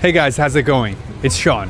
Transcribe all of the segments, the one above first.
Hey guys, how's it going? It's Sean.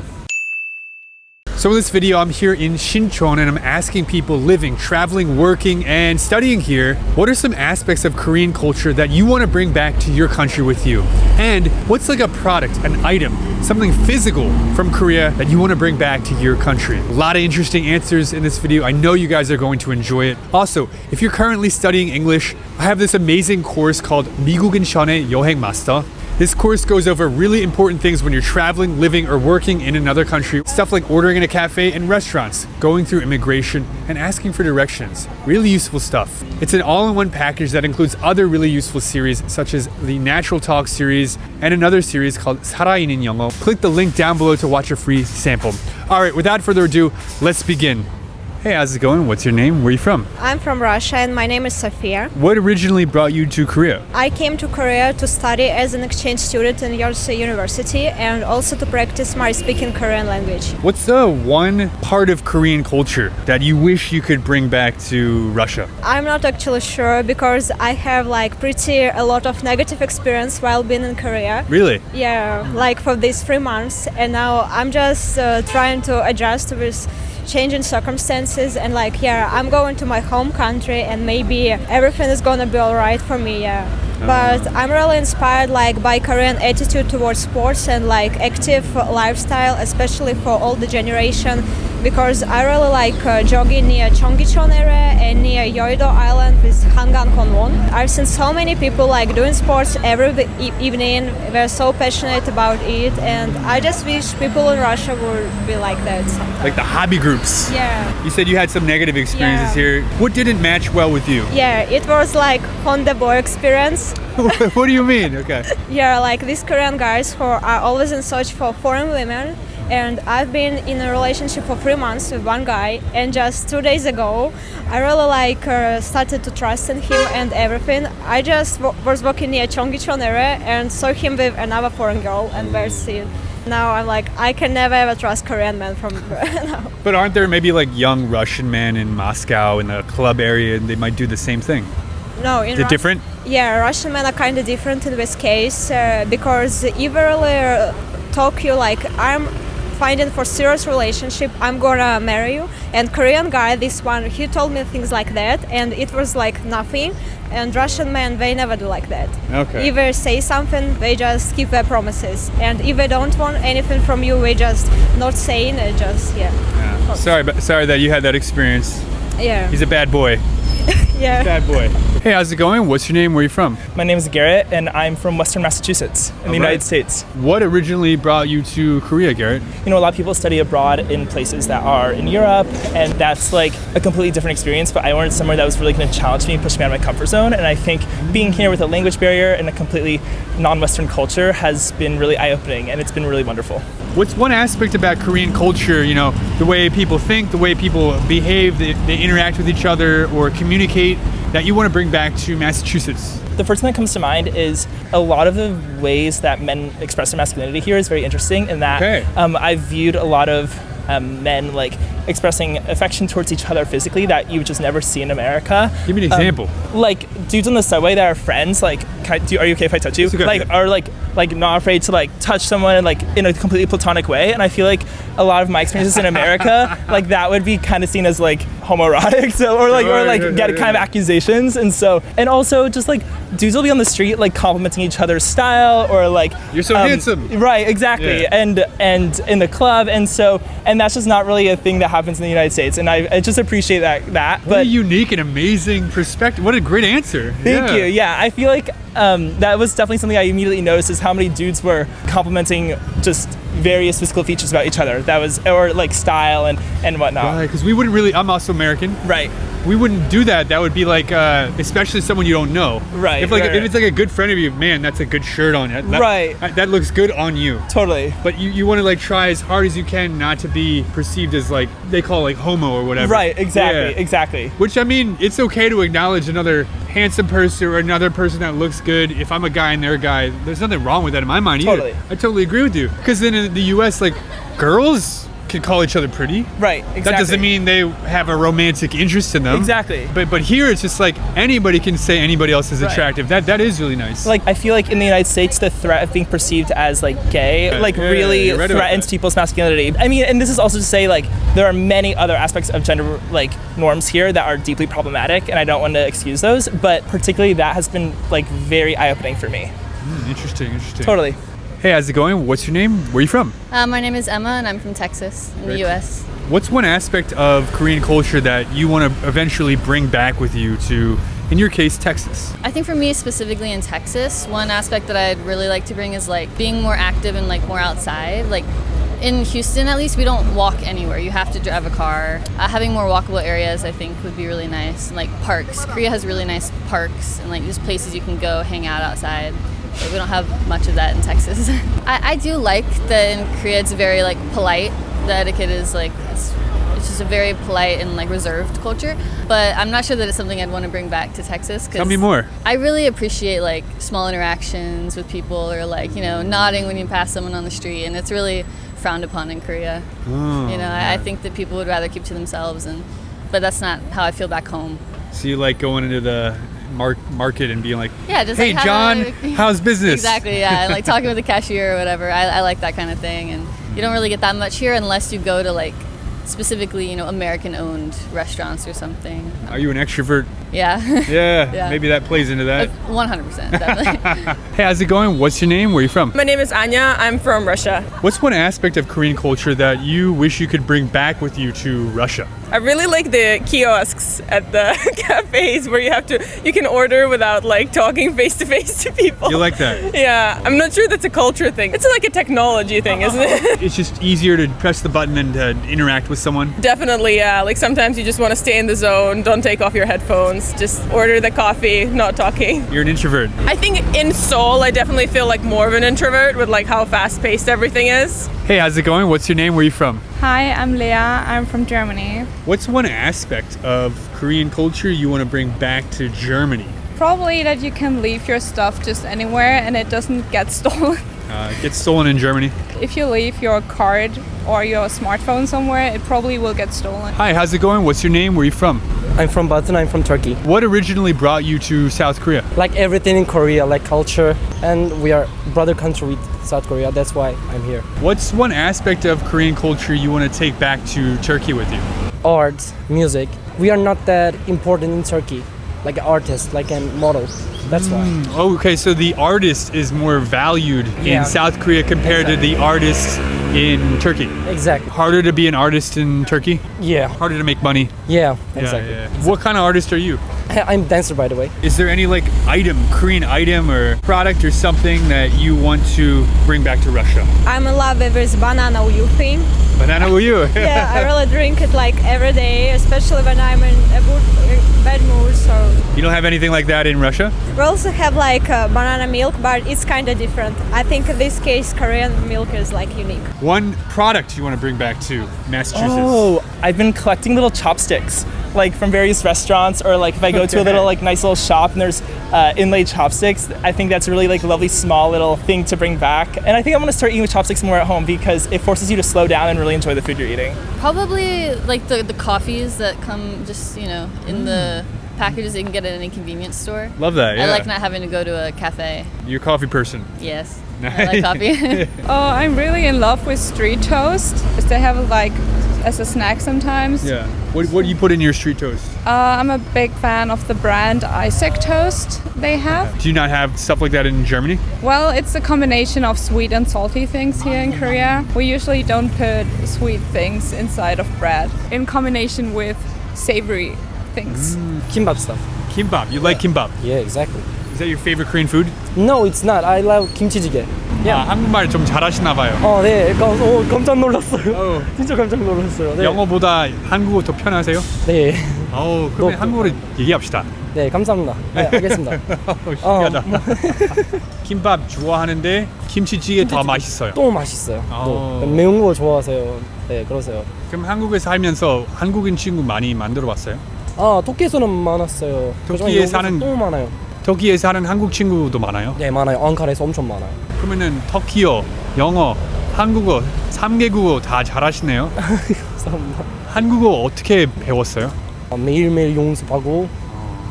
So in this video, I'm here in Sinchon and I'm asking people living, traveling, working, and studying here, what are some aspects of Korean culture that you want to bring back to your country with you? And what's like a product, an item, something physical from Korea that you want to bring back to your country? A lot of interesting answers in this video. I know you guys are going to enjoy it. Also, if you're currently studying English, I have this amazing course called 미국인 션의 여행 마스터. This course goes over really important things when you're traveling, living, or working in another country. Stuff like ordering in a cafe and restaurants, going through immigration, and asking for directions. Really useful stuff. It's an all-in-one package that includes other really useful series, such as the Natural Talk series and another series called 살아있는 영어. Click the link down below to watch a free sample. All right, without further ado, let's begin. Hey, how's it going? What's your name? Where are you from? I'm from Russia and my name is Sofia. What originally brought you to Korea? I came to Korea to study as an exchange student in Yonsei University and also to practice my speaking Korean language. What's the one part of Korean culture that you wish you could bring back to Russia? I'm not actually sure because I have like a lot of negative experience while being in Korea. Really? Yeah, like for these 3 months, and now I'm just trying to adjust with changing circumstances, and I'm going to my home country and maybe everything is gonna be alright for me. But I'm really inspired by Korean attitude towards sports and active lifestyle, especially for older generation, because I really like jogging near Cheonggicheon area and near Yeouido Island with Hangang Konwon. I've seen so many people doing sports every evening. They're so passionate about it, and I just wish people in Russia would be like that sometimes. Like the hobby groups. Yeah. You said you had some negative experiences Yeah. here. What didn't match well with you? Yeah, it was like Honda boy experience. What do you mean? Okay. Yeah, like these Korean guys who are always in search for foreign women. And I've been in a relationship for 3 months with one guy, and just 2 days ago, I really started to trust in him and everything. I just was walking near Cheonggicheon area and saw him with another foreign girl, and that's it. Now I'm like, I can never ever trust Korean men from now. But aren't there maybe young Russian men in Moscow in the club area, and they might do the same thing? No, Is it different? Yeah, Russian men are kind of different in this case because if I really talk you I'm finding for serious relationship, I'm gonna marry you. And Korean guy, this one, he told me things like that, and it was nothing. And Russian men, they never do like that. Okay. If they say something, they just keep their promises. And if they don't want anything from you, they just not saying it. Yeah. Sorry that you had that experience. Yeah. He's a bad boy. Yeah. Bad boy. Hey, how's it going? What's your name? Where are you from? My name is Garrett, and I'm from Western Massachusetts in the United States. What originally brought you to Korea, Garrett? You know, a lot of people study abroad in places that are in Europe, and that's a completely different experience, but I wanted somewhere that was really going to challenge me and push me out of my comfort zone, and I think being here with a language barrier and a completely non-Western culture has been really eye-opening, and it's been really wonderful. What's one aspect about Korean culture, the way people think, the way people behave, they interact with each other or communicate, that you want to bring back to Massachusetts? The first thing that comes to mind is a lot of the ways that men express their masculinity here is very interesting in that I've viewed a lot of men expressing affection towards each other physically that you would just never see in America. Give me an example. Dudes on the subway that are friends, are you okay if I touch you? Okay. Are not afraid to touch someone in a completely platonic way. And I feel a lot of my experiences in America, that would be kind of seen as homoerotic, get kind of accusations, and also just dudes will be on the street complimenting each other's style or you're so handsome. Right, exactly. Yeah. And in the club, and that's just not really a thing that happens in the United States, and I just appreciate that. What a unique and amazing perspective. What a great answer. Thank you. Yeah, I feel that was definitely something I immediately noticed is how many dudes were complimenting just various physical features about each other. That was, or style and whatnot. Right, because we wouldn't really, I'm also American. Right. We wouldn't do that. That would be especially someone you don't know. Right. If it's a good friend of you, man, that's a good shirt on you. That looks good on you. Totally. But you want to try as hard as you can not to be perceived as they call homo or whatever. Right. Exactly. Yeah. Exactly. Which it's okay to acknowledge another handsome person or another person that looks good. If I'm a guy and they're a guy, there's nothing wrong with that in my mind either. Totally. I totally agree with you. Because then in the U.S., girls can call each other pretty. Right, exactly. That doesn't mean they have a romantic interest in them. Exactly. But here it's just like anybody can say anybody else is Right. attractive. That is really nice. Like, I feel like in the United States, the threat of being perceived as like gay, like really you're right about threatens that. people's masculinity. I mean, and this is also to say like there are many other aspects of gender like norms here that are deeply problematic, and I don't want to excuse those. But particularly that has been like very eye-opening for me. Interesting. Totally. Hey, how's it going? What's your name? Where are you from? My name is Emma, and I'm from Texas, in the U.S. What's one aspect of Korean culture that you want to eventually bring back with you to, in your case, Texas? I think for me, specifically in Texas, one aspect that I'd really like to bring is like being more active and like more outside. Like in Houston, at least, we don't walk anywhere. You have to drive a car. Having more walkable areas, I think, would be really nice. And, like parks. Korea has really nice parks and like just places you can go hang out outside. Like, we don't have much of that in Texas. I do like that in Korea it's very like polite. The etiquette is like it's just a very polite and like reserved culture. But I'm not sure that it's something I'd want to bring back to Texas. Tell me more. I really appreciate like small interactions with people, or like, you know, nodding when you pass someone on the street, and it's really frowned upon in Korea. You know, I think that people would rather keep to themselves, but that's not how I feel back home. So you like going into the market and being like, Yeah, just hey like John, how's business? Exactly, yeah, and like talking with the cashier or whatever. I like that kind of thing, and you don't really get that much here unless you go to like specifically, you know, American-owned restaurants or something. Are you an extrovert? Yeah. Yeah, maybe that plays into that. 100%, definitely. Hey, how's it going? What's your name? Where are you from? My name is Anya. I'm from Russia. What's one aspect of Korean culture that you wish you could bring back with you to Russia? I really like the kiosks at the cafes where you can order without like talking face to face to people. You like that? Yeah, I'm not sure that's a culture thing. It's like a technology thing, isn't it? It's just easier to press the button and to interact with someone. Definitely, yeah. Like sometimes you just want to stay in the zone, don't take off your headphones, just order the coffee, not talking. You're an introvert. I think in Seoul, I definitely feel like more of an introvert with like how fast paced everything is. Hey, how's it going? What's your name? Where are you from? Hi, I'm Leah. I'm from Germany. What's one aspect of Korean culture you want to bring back to Germany? Probably that you can leave your stuff just anywhere and it doesn't get stolen. Gets stolen in Germany. If you leave your card or your smartphone somewhere, it probably will get stolen. Hi, how's it going? What's your name? Where are you from? I'm from Boston. I'm from Turkey. What originally brought you to South Korea? Like everything in Korea, like culture, and we are brother country with South Korea. That's why I'm here. What's one aspect of Korean culture you want to take back to Turkey with you? Arts, music. We are not that important in Turkey, like artists, like a model. That's why. Oh, okay, so the artist is more valued Yeah. in South Korea compared to the artist in Turkey. Exactly. Harder to be an artist in Turkey? Yeah. Harder to make money? Yeah. Exactly. What kind of artist are you? I'm dancer, by the way. Is there any like Korean item or product or something that you want to bring back to Russia? I'm in love with this banana uyu thing. Banana uyu. Yeah, I really drink it like every day, especially when I'm in a bad mood. So You don't have anything like that in Russia? we also have like banana milk, but it's kind of different. I think in this case, Korean milk is like unique. One product you want to bring back to Massachusetts? Oh, I've been collecting little chopsticks, like from various restaurants, or like if I go to a little like nice little shop and there's inlaid chopsticks. I think that's a really like lovely small little thing to bring back. And I think I'm gonna start eating with chopsticks more at home because it forces you to slow down and really enjoy the food you're eating. Probably like the coffees that come just, you know, in the packages that you can get at any convenience store. Love that, yeah. I like not having to go to a cafe. You're a coffee person. Yes. Nice. I like coffee. Oh, I'm really in love with street toast. Because they have it like as a snack sometimes. Yeah. What do you put in your street toast? I'm a big fan of the brand Isaac Toast they have. Do you not have stuff like that in Germany? Well, it's a combination of sweet and salty things here in Korea. We usually don't put sweet things inside of bread in combination with savory things. Kimbap stuff. Kimbap. You like kimbap? Yeah, exactly. Is that your favorite Korean food? No, it's not. I love kimchi-jjigae. Yeah. 한국말 좀 잘하시나 봐요. 네. 깜짝 놀랐어요. 진짜 깜짝 놀랐어요. 네. 영어보다 한국어 더 편하세요? 네. 그러면 한국어로 얘기합시다. 네, 감사합니다. 네, 알겠습니다. 신기하다. 김밥 좋아하는데 김치찌개 더 맛있어요. 또 맛있어요. 또 매운 거 좋아하세요. 네, 그러세요. 그럼 한국에 살면서 한국인 친구 많이 만들어 봤어요? 터키에서는 많았어요. 터키에 사는 또 많아요. 터키에 사는 한국 친구도 많아요? 네, 많아요. 앙카라에서 엄청 많아요. 그러면은 터키어, 영어, 한국어 3개국어 다 잘하시네요. 감사합니다. 한국어 어떻게 배웠어요? 매일매일 연습하고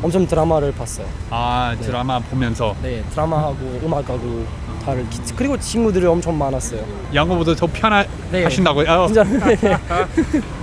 엄청 드라마를 봤어요. 아, 드라마 보면서. 네, 드라마하고 음악하고 다를 그리고 친구들이 엄청 많았어요. 영어보다 더 네. 편하신다고요? 진짜.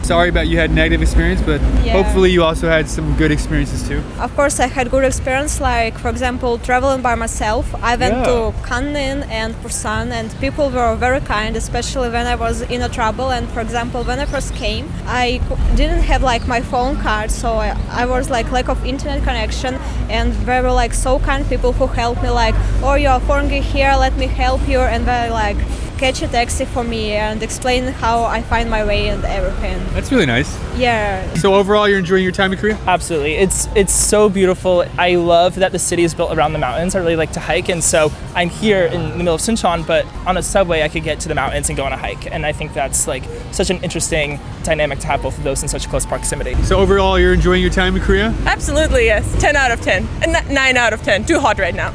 Sorry about you had negative experience, but Yeah. hopefully you also had some good experiences too. Of course, I had good experience, like for example, traveling by myself. I went to Kannin and Busan, and people were very kind, especially when I was in a trouble. And for example, when I first came, I didn't have like my phone card, so I was like lack of internet connection, and they were like so kind people who helped me, like, oh, you're foreign here, let me help you, and they like catch a taxi for me and explain how I find my way and everything. That's really nice. Yeah. So overall, you're enjoying your time in Korea? Absolutely. It's so beautiful. I love that the city is built around the mountains. I really like to hike, and so I'm here in the middle of Sinchon, but on a subway I could get to the mountains and go on a hike, and I think that's like such an interesting dynamic to have both of those in such close proximity. So overall, you're enjoying your time in Korea? Absolutely, yes. 10 out of 10. 9 out of 10. Too hot right now.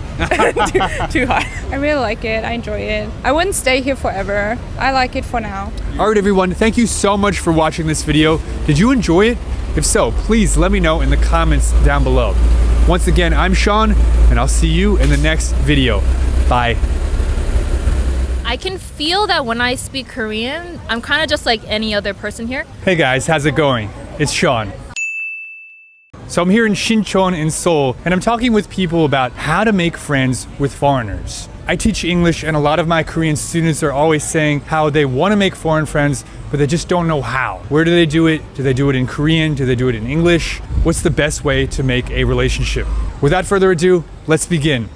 too hot. I really like it. I enjoy it. I wouldn't stay here forever. I like it for now. All right, everyone, thank you so much for watching this video. Did you enjoy it? If so, please let me know in the comments down below. Once again, I'm Sean, and I'll see you in the next video. Bye. I can feel that when I speak Korean, I'm kind of just like any other person here. Hey guys, how's it going? It's Sean. So I'm here in Sinchon in Seoul, and I'm talking with people about how to make friends with foreigners. I teach English, and a lot of my Korean students are always saying how they want to make foreign friends, but they just don't know how. Where do they do it? Do they do it in Korean? Do they do it in English? What's the best way to make a relationship? Without further ado, let's begin.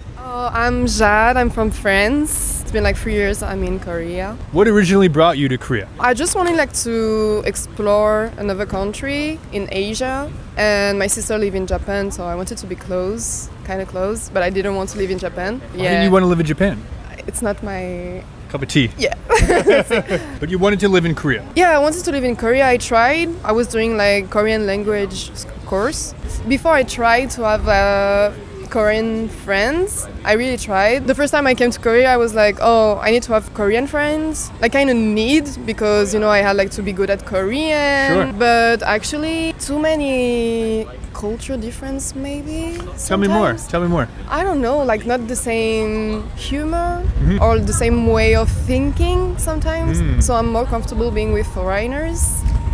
I'm Jade, I'm from France. It's been like 3 years I'm in Korea. What originally brought you to Korea? I just wanted like to explore another country in Asia, and my sister lives in Japan, so I wanted to be close, kind of close, but I didn't want to live in Japan. Why didn't you want to live in Japan? It's not my... Cup of tea. Yeah. But you wanted to live in Korea. Yeah, I wanted to live in Korea. I tried. I was doing like Korean language course. Before I tried to have Korean friends, I really tried. The first time I came to Korea, I was like, oh, I need to have Korean friends. I kind of need, because, you know, I had like to be good at Korean. Sure. But actually, too many culture difference maybe. Tell me more. sometimes. Tell me more. I don't know, like not the same humor or the same way of thinking sometimes. So I'm more comfortable being with foreigners,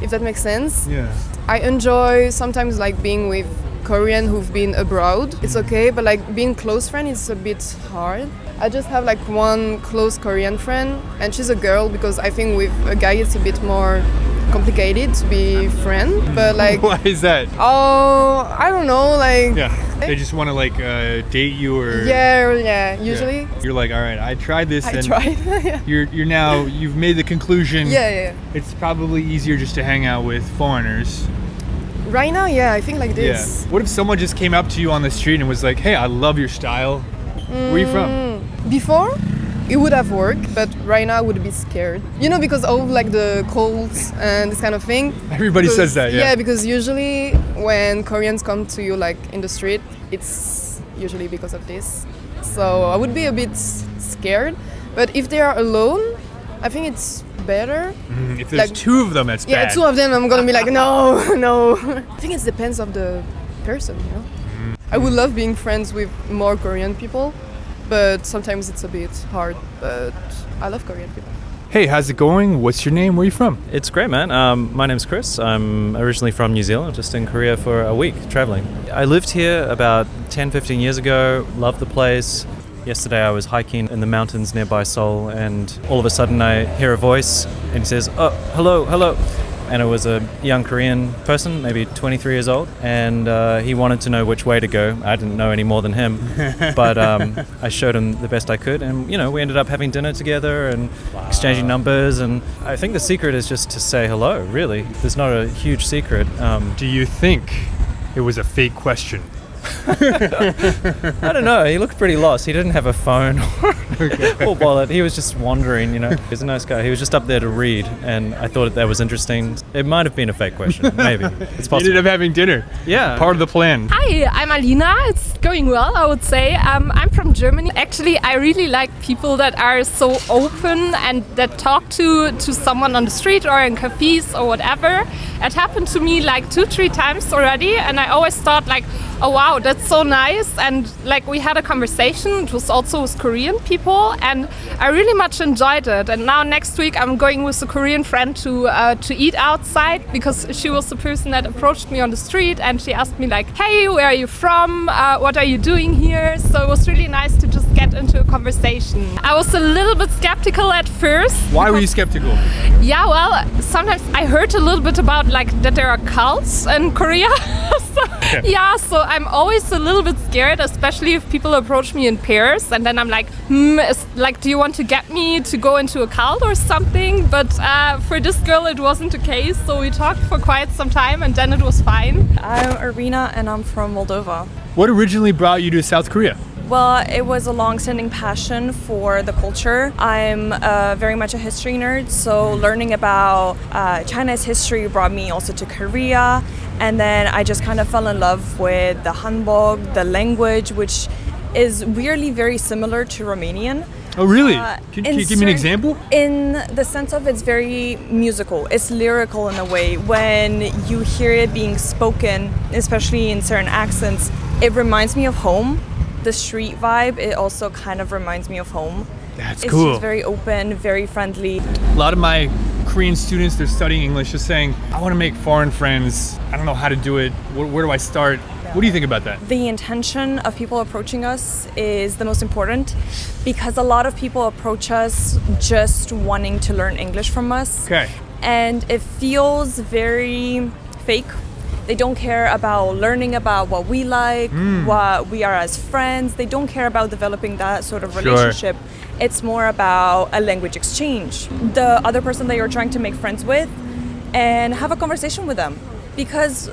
if that makes sense. Yeah. I enjoy sometimes like being with Korean who've been abroad. It's okay, but like being close friend is a bit hard. I just have like one close Korean friend, and she's a girl, because I think with a guy it's a bit more complicated to be friend. But like, Why is that? oh, I don't know, like Yeah. They just want to like date you or yeah, usually. Yeah. You're like, all right, I tried this, I and tried. Yeah. you're now you've made the conclusion. Yeah. It's probably easier just to hang out with foreigners. Right now, yeah, I think like this. Yeah. What if someone just came up to you on the street and was like, "Hey, I love your style. Where are you from?" Before, it would have worked, but right now I would be scared. You know, because of like the colds and this kind of thing. Everybody Because- says that. Yeah. Yeah, because usually when Koreans come to you like in the street, it's usually because of this. So I would be a bit scared. But if they are alone, I think it's better. If there's like- two of them, that's Yeah, bad. two of them, I'm gonna be like, no. I think it depends of the person, you know. I would love being friends with more Korean people, but sometimes it's a bit hard. But I love Korean people. Hey, how's it going? What's your name? Where are you from? It's great, man. My name's Chris. I'm originally from New Zealand, just in Korea for a week traveling. I lived here about 10, 15 years ago, loved the place. Yesterday I was hiking in the mountains nearby Seoul, and all of a sudden I hear a voice and he says, "Oh, hello, hello." And it was a young Korean person, maybe 23 years old, and he wanted to know which way to go. I didn't know any more than him, but I showed him the best I could, and you know, we ended up having dinner together and exchanging numbers. And I think the secret is just to say hello. Really, there's not a huge secret. Do you think it was a fake question? I don't know. He looked pretty lost. He didn't have a phone or wallet. He was just wandering, you know. He's a nice guy. He was just up there to read, and I thought that was interesting. It might have been a fake question. Maybe. It's possible. You ended up having dinner. Yeah. Part of the plan. Hi, I'm Alina. It's going well, I would say. I'm from Germany. Actually, I really like people that are so open and that talk to someone on the street or in cafes or whatever. It happened to me like 2-3 times already, and I always thought like, oh wow, that's so nice. And like we had a conversation. It was also with Korean people, and I really much enjoyed it. And now next week I'm going with a Korean friend to eat outside, because she was the person that approached me on the street, and she asked me like, hey, where are you from? What are you doing here? So it was really nice to just get into a conversation. I was a little bit skeptical at first. Why were you skeptical? Yeah, well, sometimes I heard a little bit about like that there are cults in Korea. So I'm always a little bit scared, especially if people approach me in pairs, and then I'm like, do you want to get me to go into a cult or something? But for this girl it wasn't the case, so we talked for quite some time and then it was fine. I'm Irina and I'm from Moldova. What originally brought you to South Korea? Well, it was a long-standing passion for the culture. I'm very much a history nerd, so learning about China's history brought me also to Korea. And then I just kind of fell in love with the hanbok, the language, which is weirdly very similar to Romanian. Oh, really? Can you give me an example? In the sense of it's very musical. It's lyrical in a way. When you hear it being spoken, especially in certain accents, it reminds me of home. The street vibe, it also kind of reminds me of home. That's it's cool. It's just very open, very friendly. A lot of my Korean students, they're studying English, just saying, I want to make foreign friends. I don't know how to do it. Where do I start? What do you think about that? The intention of people approaching us is the most important, because a lot of people approach us just wanting to learn English from us. Okay. And it feels very fake. They don't care about learning about what we like, what we are as friends. They don't care about developing that sort of relationship. Sure. It's more about a language exchange. The other person that you're trying to make friends with, and have a conversation with them. Because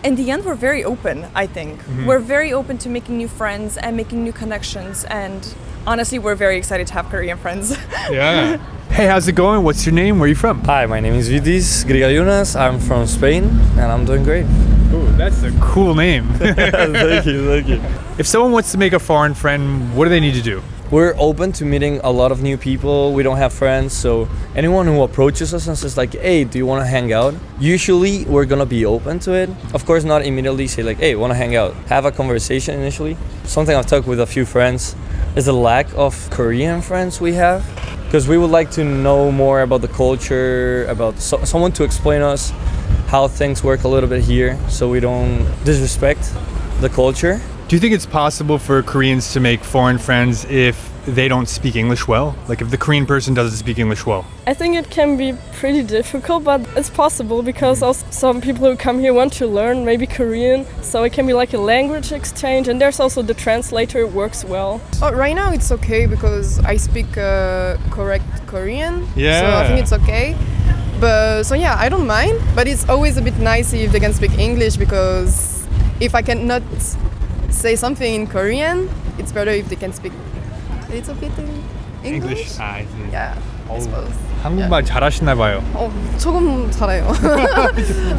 in the end, we're very open, I think. We're very open to making new friends and making new connections. And honestly, we're very excited to have Korean friends. Yeah. Hey, how's it going? What's your name? Where are you from? Hi, my name is Vidis Grigaliunas. I'm from Spain and I'm doing great. Ooh, that's a cool name. Thank you. If someone wants to make a foreign friend, what do they need to do? We're open to meeting a lot of new people. We don't have friends, so anyone who approaches us and says like, hey, do you want to hang out? Usually we're gonna be open to it. Of course, not immediately say like, hey, want to hang out? Have a conversation initially. Something I've talked with a few friends is the lack of Korean friends we have. Because we would like to know more about the culture, about someone to explain us how things work a little bit here, so we don't disrespect the culture. Do you think it's possible for Koreans to make foreign friends if they don't speak English well? Like if the Korean person doesn't speak English well? I think it can be pretty difficult, but it's possible because also some people who come here want to learn maybe Korean, so it can be like a language exchange, and there's also the translator, it works well. Right now it's okay because I speak correct Korean, yeah. So I think it's okay. But so yeah, I don't mind, but it's always a bit nice if they can speak English, because if I cannot say something in Korean, it's better if they can speak a little bit in English. Yeah, I suppose. 한국말 잘하시나 봐요. 조금 잘해요.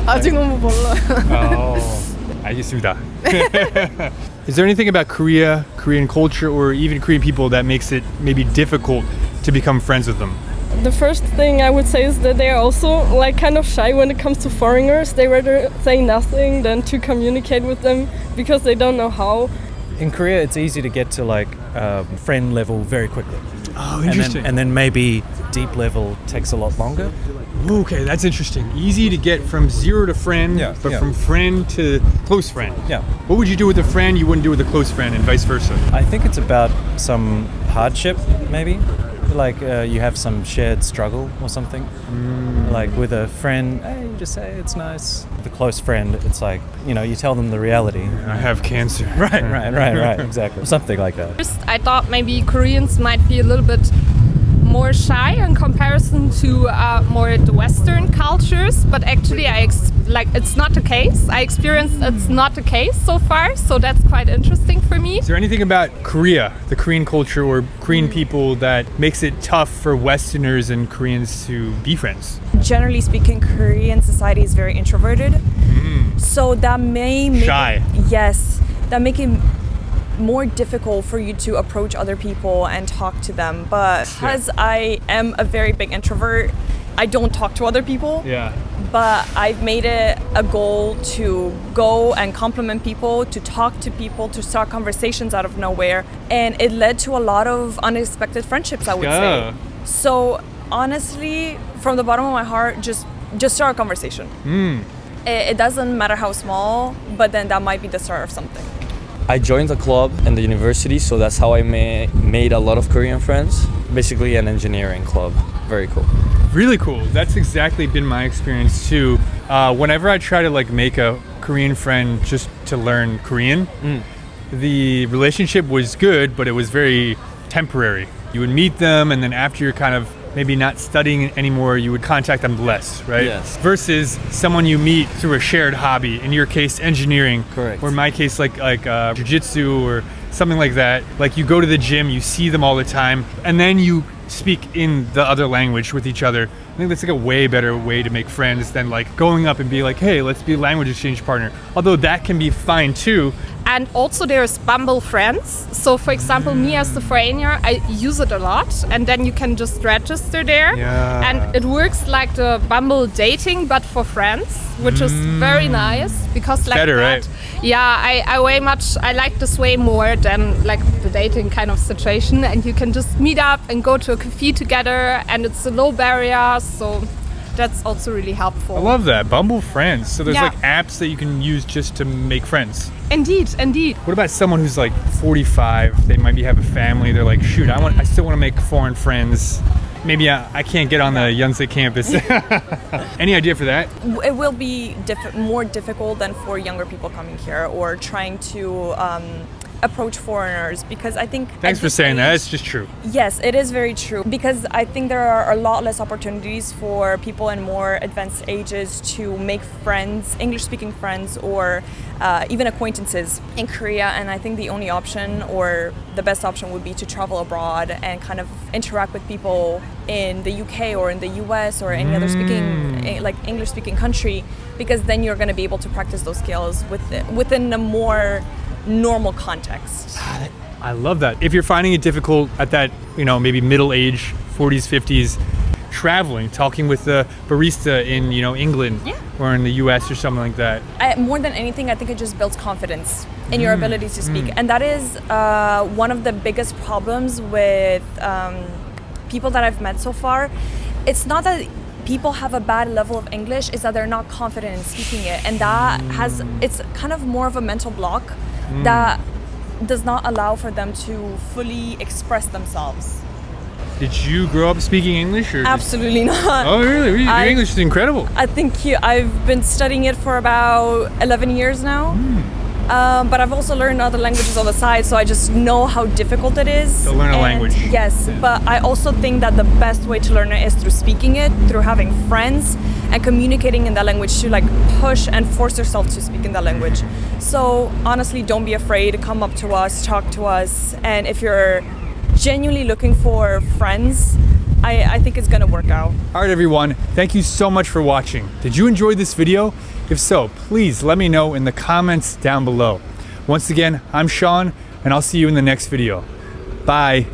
아직 너무 몰라요. 알겠습니다. Is there anything about Korea, Korean culture, or even Korean people that makes it maybe difficult to become friends with them? The first thing I would say is that they are also like kind of shy when it comes to foreigners. They rather say nothing than to communicate with them because they don't know how. In Korea, it's easy to get to like friend level very quickly. Oh, interesting. And then maybe deep level takes a lot longer. Okay, that's interesting. Easy to get from zero to friend, but from friend to close friend. Yeah. What would you do with a friend you wouldn't do with a close friend, and vice versa? I think it's about some hardship, maybe. Like you have some shared struggle or something. Like with a friend, hey, you just say it's nice. With a close friend, it's like, you tell them the reality. I have cancer. Right, exactly. Something like that. First, I thought maybe Koreans might be a little bit more shy in comparison to more the Western cultures, but actually I like it's not the case. I experienced it's not the case so far, so that's quite interesting for me. Is there anything about Korea, the Korean culture or Korean people that makes it tough for Westerners and Koreans to be friends? Generally speaking, Korean society is very introverted. So that may make Shy. that make it more difficult for you to approach other people and talk to them. But because I am a very big introvert, I don't talk to other people. Yeah. But I've made it a goal to go and compliment people, to talk to people, to start conversations out of nowhere. And it led to a lot of unexpected friendships, I would say. So honestly, from the bottom of my heart, just start a conversation. It doesn't matter how small, but then that might be the start of something. I joined a club in the university, so that's how I made a lot of Korean friends. Basically an engineering club. Very cool. Really cool. That's exactly been my experience too. Whenever I try to like make a Korean friend just to learn Korean, the relationship was good, but it was very temporary. You would meet them, and then after you're kind of maybe not studying anymore, you would contact them less, right? Yes. Versus someone you meet through a shared hobby. In your case, engineering. Correct. Or in my case, like jiu-jitsu or something like that. Like you go to the gym, you see them all the time, and then you speak in the other language with each other. I think that's like a way better way to make friends than like going up and be like, hey, let's be a language exchange partner. Although that can be fine too. And also there's Bumble Friends. So for example, me as the foreigner, I use it a lot, and then you can just register there. Yeah. And it works like the Bumble dating, but for friends, which is very nice because like better, that, right? Yeah, I like this way more than like the dating kind of situation. And you can just meet up and go to a cafe together, and it's a low barrier, so that's also really helpful. I love that. Bumble Friends. So there's Yeah. like apps that you can use just to make friends. Indeed. What about someone who's like 45? They might have a family. They're like, shoot, I still want to make foreign friends. Maybe I can't get on the Yonsei campus. Any idea for that? It will be more difficult than for younger people coming here or trying to approach foreigners, because I think... Thanks for saying that. It's just true. Yes, it is very true, because I think there are a lot less opportunities for people in more advanced ages to make friends, English-speaking friends, or even acquaintances in Korea. And I think the only option, or the best option, would be to travel abroad and kind of interact with people in the UK or in the US or any other English-speaking country, because then you're going to be able to practice those skills within a more normal context. I love that. If you're finding it difficult at that, maybe middle age, 40s, 50s, traveling, talking with the barista in, England or in the US or something like that. More than anything, I think it just builds confidence in your ability to speak. And that is one of the biggest problems with people that I've met so far. It's not that people have a bad level of English, it's that they're not confident in speaking it. And it's kind of more of a mental block that does not allow for them to fully express themselves. Did you grow up speaking English? Or Absolutely not. Oh, really? Your English is incredible. I think I've been studying it for about 11 years now. But I've also learned other languages on the side, so I just know how difficult it is. To learn a language. Yes, but I also think that the best way to learn it is through speaking it, through having friends, and communicating in that language to push and force yourself to speak in that language. So honestly, don't be afraid. Come up to us, talk to us, and if you're genuinely looking for friends, I think it's gonna work out. All right, everyone. Thank you so much for watching. Did you enjoy this video? If so, please let me know in the comments down below. Once again, I'm Sean, and I'll see you in the next video. Bye.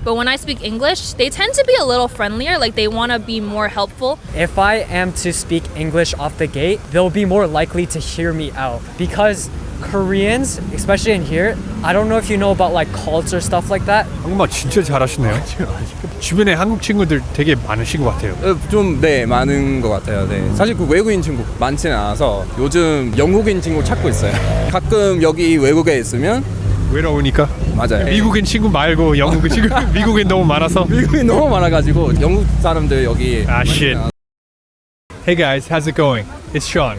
But when I speak English, they tend to be a little friendlier, like they want to be more helpful. If I am to speak English off the gate, they'll be more likely to hear me out, because Koreans, especially in here, I don't know if you know about culture, stuff like that. 한국말 진짜 잘하시네요. 주변에 한국 친구들 되게 많으신 것 같아요. 좀 많은 것 같아요. 네. 사실 그 외국인 친구 많지는 않아서 요즘 영국인 친구 찾고 있어요. 가끔 여기 외국에 있으면 외로우니까? 맞아요. 미국인 친구 말고 영국인 친구. 미국인 너무 많아서. 미국인 너무 많아가지고 영국 사람들 여기. Shit. Hey guys, how's it going? It's Sean.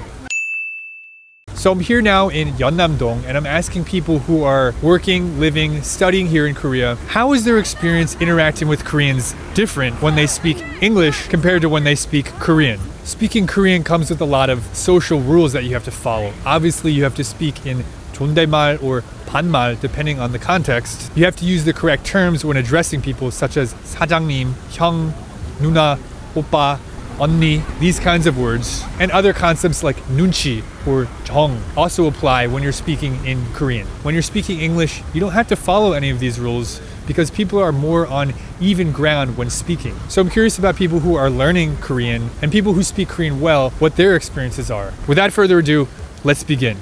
So I'm here now in Yeonnam-dong, and I'm asking people who are working, living, studying here in Korea, how is their experience interacting with Koreans different when they speak English compared to when they speak Korean? Speaking Korean comes with a lot of social rules that you have to follow. Obviously, you have to speak in 존댓말 or 반말 depending on the context. You have to use the correct terms when addressing people such as 사장님, 형, 누나, 오빠, 언니, these kinds of words. And other concepts like 눈치 or 정 also apply when you're speaking in Korean. When you're speaking English, you don't have to follow any of these rules because people are more on even ground when speaking. So I'm curious about people who are learning Korean and people who speak Korean well, what their experiences are. Without further ado, let's begin.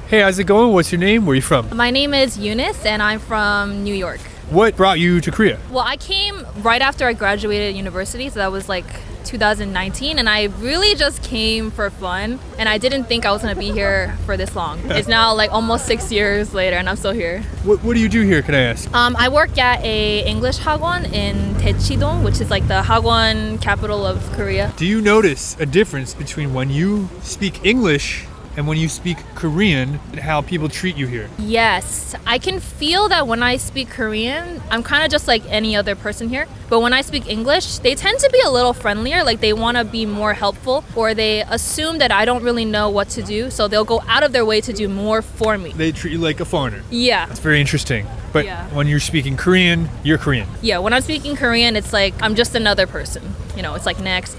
Hey, how's it going? What's your name? Where are you from? My name is Eunice and I'm from New York. What brought you to Korea? Well, I came right after I graduated university, so that was like 2019, and I really just came for fun, and I didn't think I was going to be here for this long. It's now like almost 6 years later and I'm still here. What do you do here, can I ask? I work at a English hagwon in Daechidong, which is like the hagwon capital of Korea. Do you notice a difference between when you speak English and when you speak Korean and how people treat you here? Yes, I can feel that when I speak Korean, I'm kind of just like any other person here. But when I speak English, they tend to be a little friendlier, like they want to be more helpful, or they assume that I don't really know what to do, so they'll go out of their way to do more for me. They treat you like a foreigner. Yeah. That's very interesting. But Yeah. when you're speaking Korean, you're Korean. Yeah, when I'm speaking Korean, it's like I'm just another person. You know, it's like next.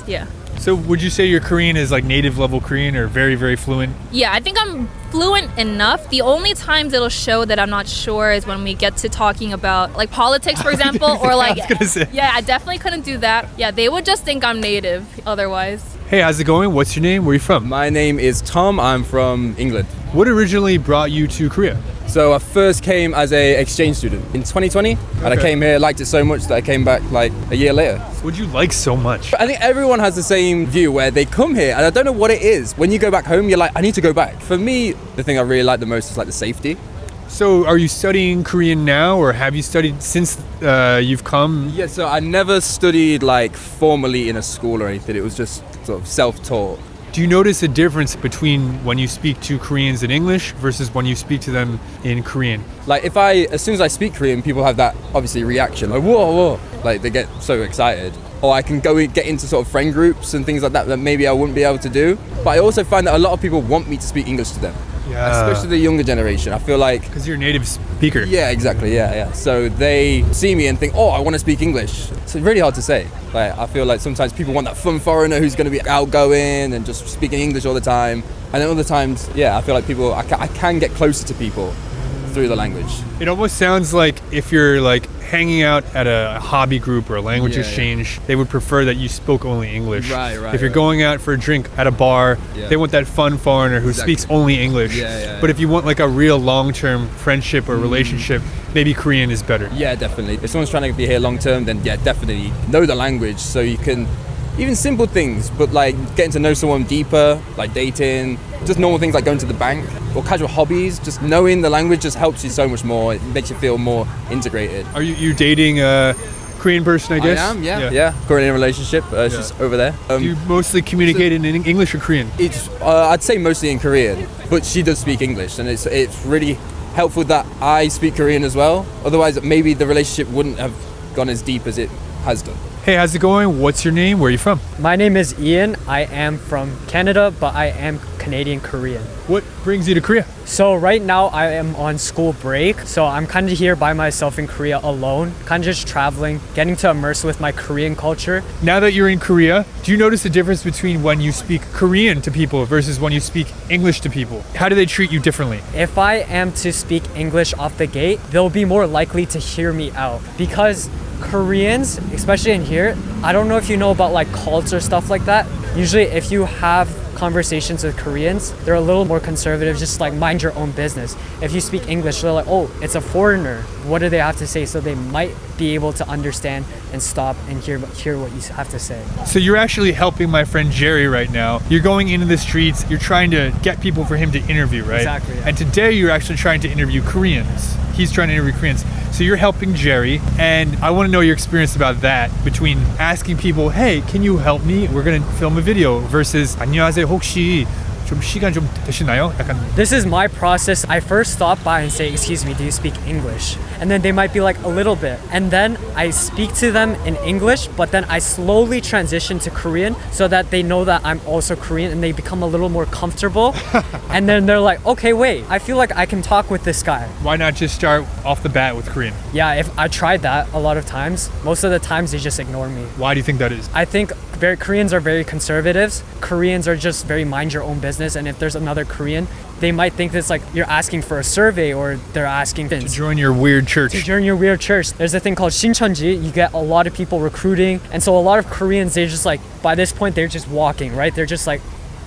Yeah. So would you say your Korean is like native level Korean or very, very fluent? Yeah, I think I'm fluent enough. The only times it'll show that I'm not sure is when we get to talking about like politics, for example, or like, I was gonna say. yeah, I definitely couldn't do that. Yeah, they would just think I'm native otherwise. Hey, how's it going? What's your name? Where are you from? My name is Tom. I'm from England. What originally brought you to Korea? So I first came as an exchange student in 2020, and I Okay. came here, liked it so much that I came back like a year later. What'd you like so much? I think everyone has the same view where they come here, and I don't know what it is. When you go back home, you're like, I need to go back. For me, the thing I really like the most is like the safety. So are you studying Korean now or have you studied since you've come? Yeah, so I never studied like formally in a school or anything. It was just sort of self-taught. Do you notice a difference between when you speak to Koreans in English versus when you speak to them in Korean? Like as soon as I speak Korean, people have that obviously reaction, like whoa, whoa, like they get so excited. Or I can get into sort of friend groups and things like that maybe I wouldn't be able to do. But I also find that a lot of people want me to speak English to them. Yeah. Especially the younger generation. I feel like... Because you're a native speaker. Yeah, exactly, yeah. So they see me and think, oh, I want to speak English. It's really hard to say. Like, I feel like sometimes people want that fun foreigner who's going to be outgoing and just speaking English all the time. And then other times, yeah, I feel like I can get closer to people through the language. It almost sounds like if you're like hanging out at a hobby group or a language Yeah, exchange, they would prefer that you spoke only English. Right, If you're going out for a drink at a bar, they want that fun foreigner who Exactly. speaks only English. But if you want like a real long-term friendship or relationship, maybe Korean is better. Yeah, definitely. If someone's trying to be here long term, then yeah, definitely know the language so you can, even simple things, but like getting to know someone deeper, like dating, just normal things like going to the bank or casual hobbies, just knowing the language just helps you so much more. It makes you feel more integrated. Are you dating a Korean person, I guess? I am, yeah. Currently in a relationship. She's over there. Do you mostly communicate in English or Korean? It's I'd say mostly in Korean, but she does speak English, and it's really helpful that I speak Korean as well. Otherwise, maybe the relationship wouldn't have gone as deep as it has done. Hey, how's it going? What's your name? Where are you from? My name is Ian. I am from Canada, but I am Canadian Korean. What brings you to Korea? So right now I am on school break. So I'm kind of here by myself in Korea alone, kind of just traveling, getting to immerse with my Korean culture. Now that you're in Korea, do you notice a difference between when you speak Korean to people versus when you speak English to people? How do they treat you differently? If I am to speak English off the gate, they'll be more likely to hear me out because Koreans, especially in here, I don't know if you know about like cults or stuff like that. Usually if you have conversations with Koreans, they're a little more conservative, just like mind your own business. If you speak English, they're like, oh, it's a foreigner. What do they have to say? So they might be able to understand and stop and hear what you have to say. So you're actually helping my friend Jerry right now. You're going into the streets, you're trying to get people for him to interview, right? Exactly, yeah. And today you're actually trying to interview Koreans. He's trying to interview Koreans. So you're helping Jerry, and I want to know your experience about that, between asking people, hey, can you help me? We're going to film a video, versus 안녕하세요, 혹시 좀 시간 좀 되시나요? 약간 This is my process. I first stop by and say, excuse me, do you speak English? And then they might be like, a little bit. And then I speak to them in English, but then I slowly transition to Korean so that they know that I'm also Korean and they become a little more comfortable. And then they're like, okay, wait, I feel like I can talk with this guy. why not just start off the bat with Korean? Yeah, if I tried that a lot of times, most of the times they just ignore me. Why do you think that is? I think Koreans are very conservatives. Koreans are just very mind your own business. And if there's another Korean, they might think it's like you're asking for a survey or they're asking To join your weird church. to join your weird church. There's a thing called 신천지. You get a lot of people recruiting. And so a lot of Koreans, they just like, by this point, they're just walking, right? They're just like,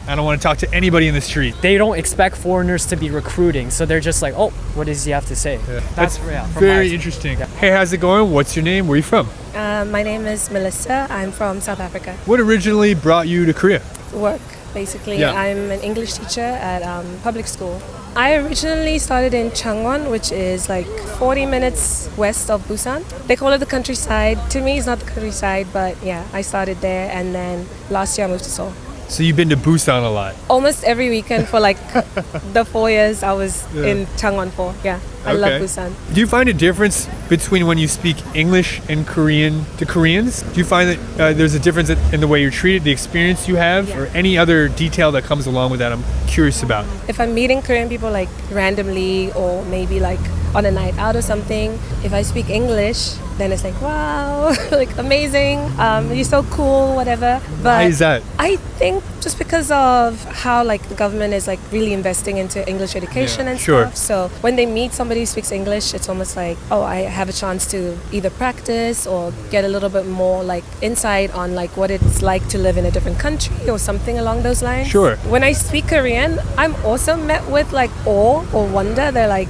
I don't want to talk to anybody in the street. they don't expect foreigners to be recruiting. So they're just like, oh, what does he have to say? That's from my very experience. interesting. Hey, how's it going? What's your name? Where are you from? My name is Melissa. I'm from South Africa. What originally brought you to Korea? Work, basically. Yeah. I'm an English teacher at public school. I originally started in Changwon, which is like 40 minutes west of Busan. They call it the countryside. To me, it's not the countryside, but yeah, I started there, and then last year I moved to Seoul. So you've been to Busan a lot. Almost every weekend for like the 4 years I was Yeah. in Changwon for. Yeah, I love Okay. Busan. Do you find a difference between when you speak English and Korean to Koreans? Do you find that there's a difference in the way you're treated, the experience you have, or any other detail that comes along with that? I'm curious about. If I'm meeting Korean people like randomly or maybe like on a night out or something, if I speak English, then it's like, wow, like amazing, you're so cool, whatever. But Why is that? I think just because of how like the government is like really investing into English education and sure. stuff. So when they meet somebody who speaks English, it's almost like, oh, I have a chance to either practice or get a little bit more like insight on like what it's like to live in a different country or something along those lines. Sure. When I speak Korean, I'm also met with like awe or wonder. They're like,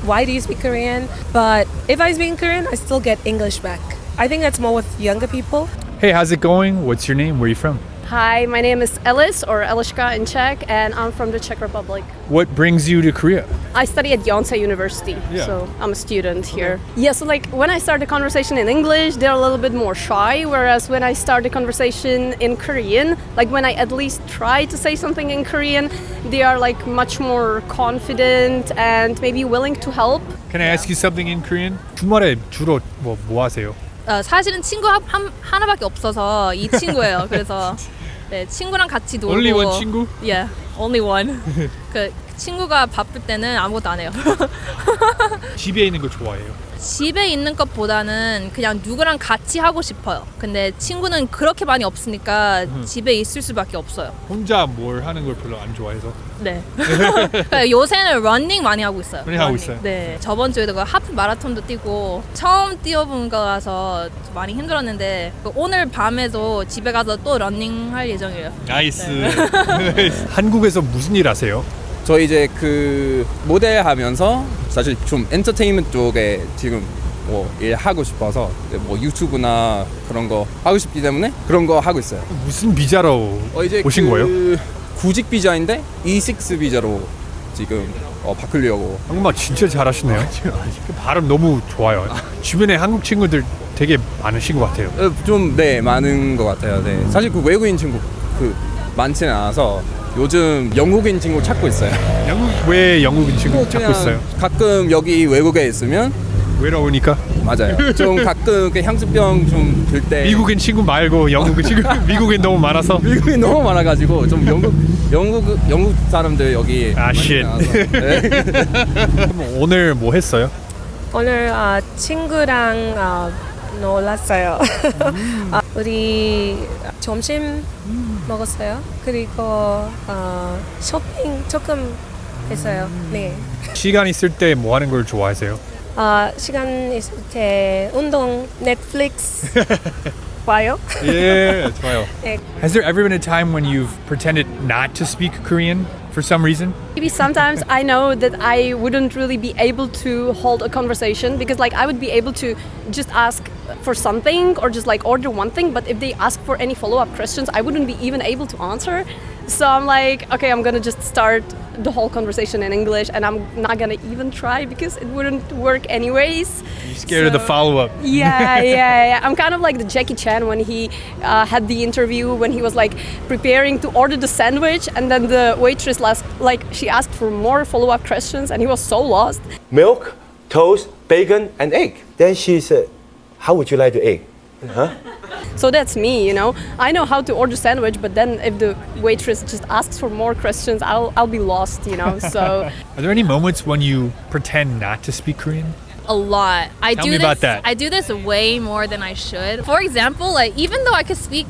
why do you speak Korean? But if I speak Korean, I still get English back. I think that's more with younger people. Hey, how's it going? What's your name? Where are you from? Hi, my name is Elis, or Eliška in Czech, and I'm from the Czech Republic. What brings you to Korea? I study at Yonsei University, Yeah. so I'm a student here. Yeah, so like when I start a conversation in English, they're a little bit more shy, whereas when I start a conversation in Korean, like when I at least try to say something in Korean, they are like much more confident and maybe willing to help. Can I ask you something in Korean? 주말에 주로 뭐 하세요? 사실은 친구 하나밖에 없어서 이 친구예요. 그래서 네, 친구랑 같이 놀고. Only one 친구? Yeah, only one. 그 친구가 바쁠 때는 아무것도 안 해요. 집에 있는 거 좋아해요? 집에 있는 것보다는 그냥 누구랑 같이 하고 싶어요. 근데 친구는 그렇게 많이 없으니까 집에 있을 수밖에 없어요. 혼자 뭘 하는 걸 별로 안 좋아해서? 네. 그러니까 요새는 러닝 많이 하고 있어요. 러닝 하고 있어요? 네. 저번 주에도 그 하프 마라톤도 뛰고 처음 뛰어본 거라서 많이 힘들었는데 오늘 밤에도 집에 가서 또 러닝 할 예정이에요. 나이스. 한국에서 무슨 일 하세요? 저 이제 그 모델 하면서 사실 좀 엔터테인먼트 쪽에 지금 뭐 일하고 싶어서 뭐 유튜브나 그런 거 하고 싶기 때문에 그런 거 하고 있어요. 무슨 비자로 이제 오신 거예요? 구직 비자인데 E6 비자로 지금 바꾸려고. 한국말 진짜 잘하시네요. 발음 너무 좋아요. 주변에 한국 친구들 되게 많으신 것 같아요. 좀 네 많은 것 같아요. 네 사실 그 외국인 친구 그 많지는 않아서 요즘 영국인 친구 찾고 있어요. 왜 영국인 친구 찾고 있어요? 가끔 여기 외국에 있으면 외로우니까? 맞아요. 좀 가끔 향수병 좀 들 때 미국인 친구 말고 영국인 친구 미국인 너무 많아서 미국인 너무 많아가지고 좀 영국 사람들 여기 쉣. 오늘 뭐 했어요? 오늘 친구랑 놀았어요. 우리 점심 먹었어요. 그리고 쇼핑 조금 했어요. 네. 시간 있을 때 뭐 하는 걸 좋아하세요? 시간 있을 때 운동, 넷플릭스 봐요. 예, 좋아요. 네. Has there ever been a time when you've pretended not to speak Korean for some reason? Maybe sometimes I know that I wouldn't really be able to hold a conversation because like I would be able to just ask for something or just like order one thing, but if they ask for any follow-up questions, I wouldn't be even able to answer. So I'm like, okay, I'm gonna just start the whole conversation in English, and I'm not gonna even try because it wouldn't work anyways. You're scared of the follow-up. Yeah. I'm kind of like the Jackie Chan when he had the interview when he was like preparing to order the sandwich, and then the waitress she asked for more follow-up questions, and he was so lost. Milk, toast, bacon, and egg. Then she said, how would you like the egg? Huh? So that's me, you know. I know how to order sandwich, but then if the waitress just asks for more questions, I'll be lost, you know. So Are there any moments when you pretend not to speak Korean? A lot. Tell me about that. I do this way more than I should. For example, like even though I could speak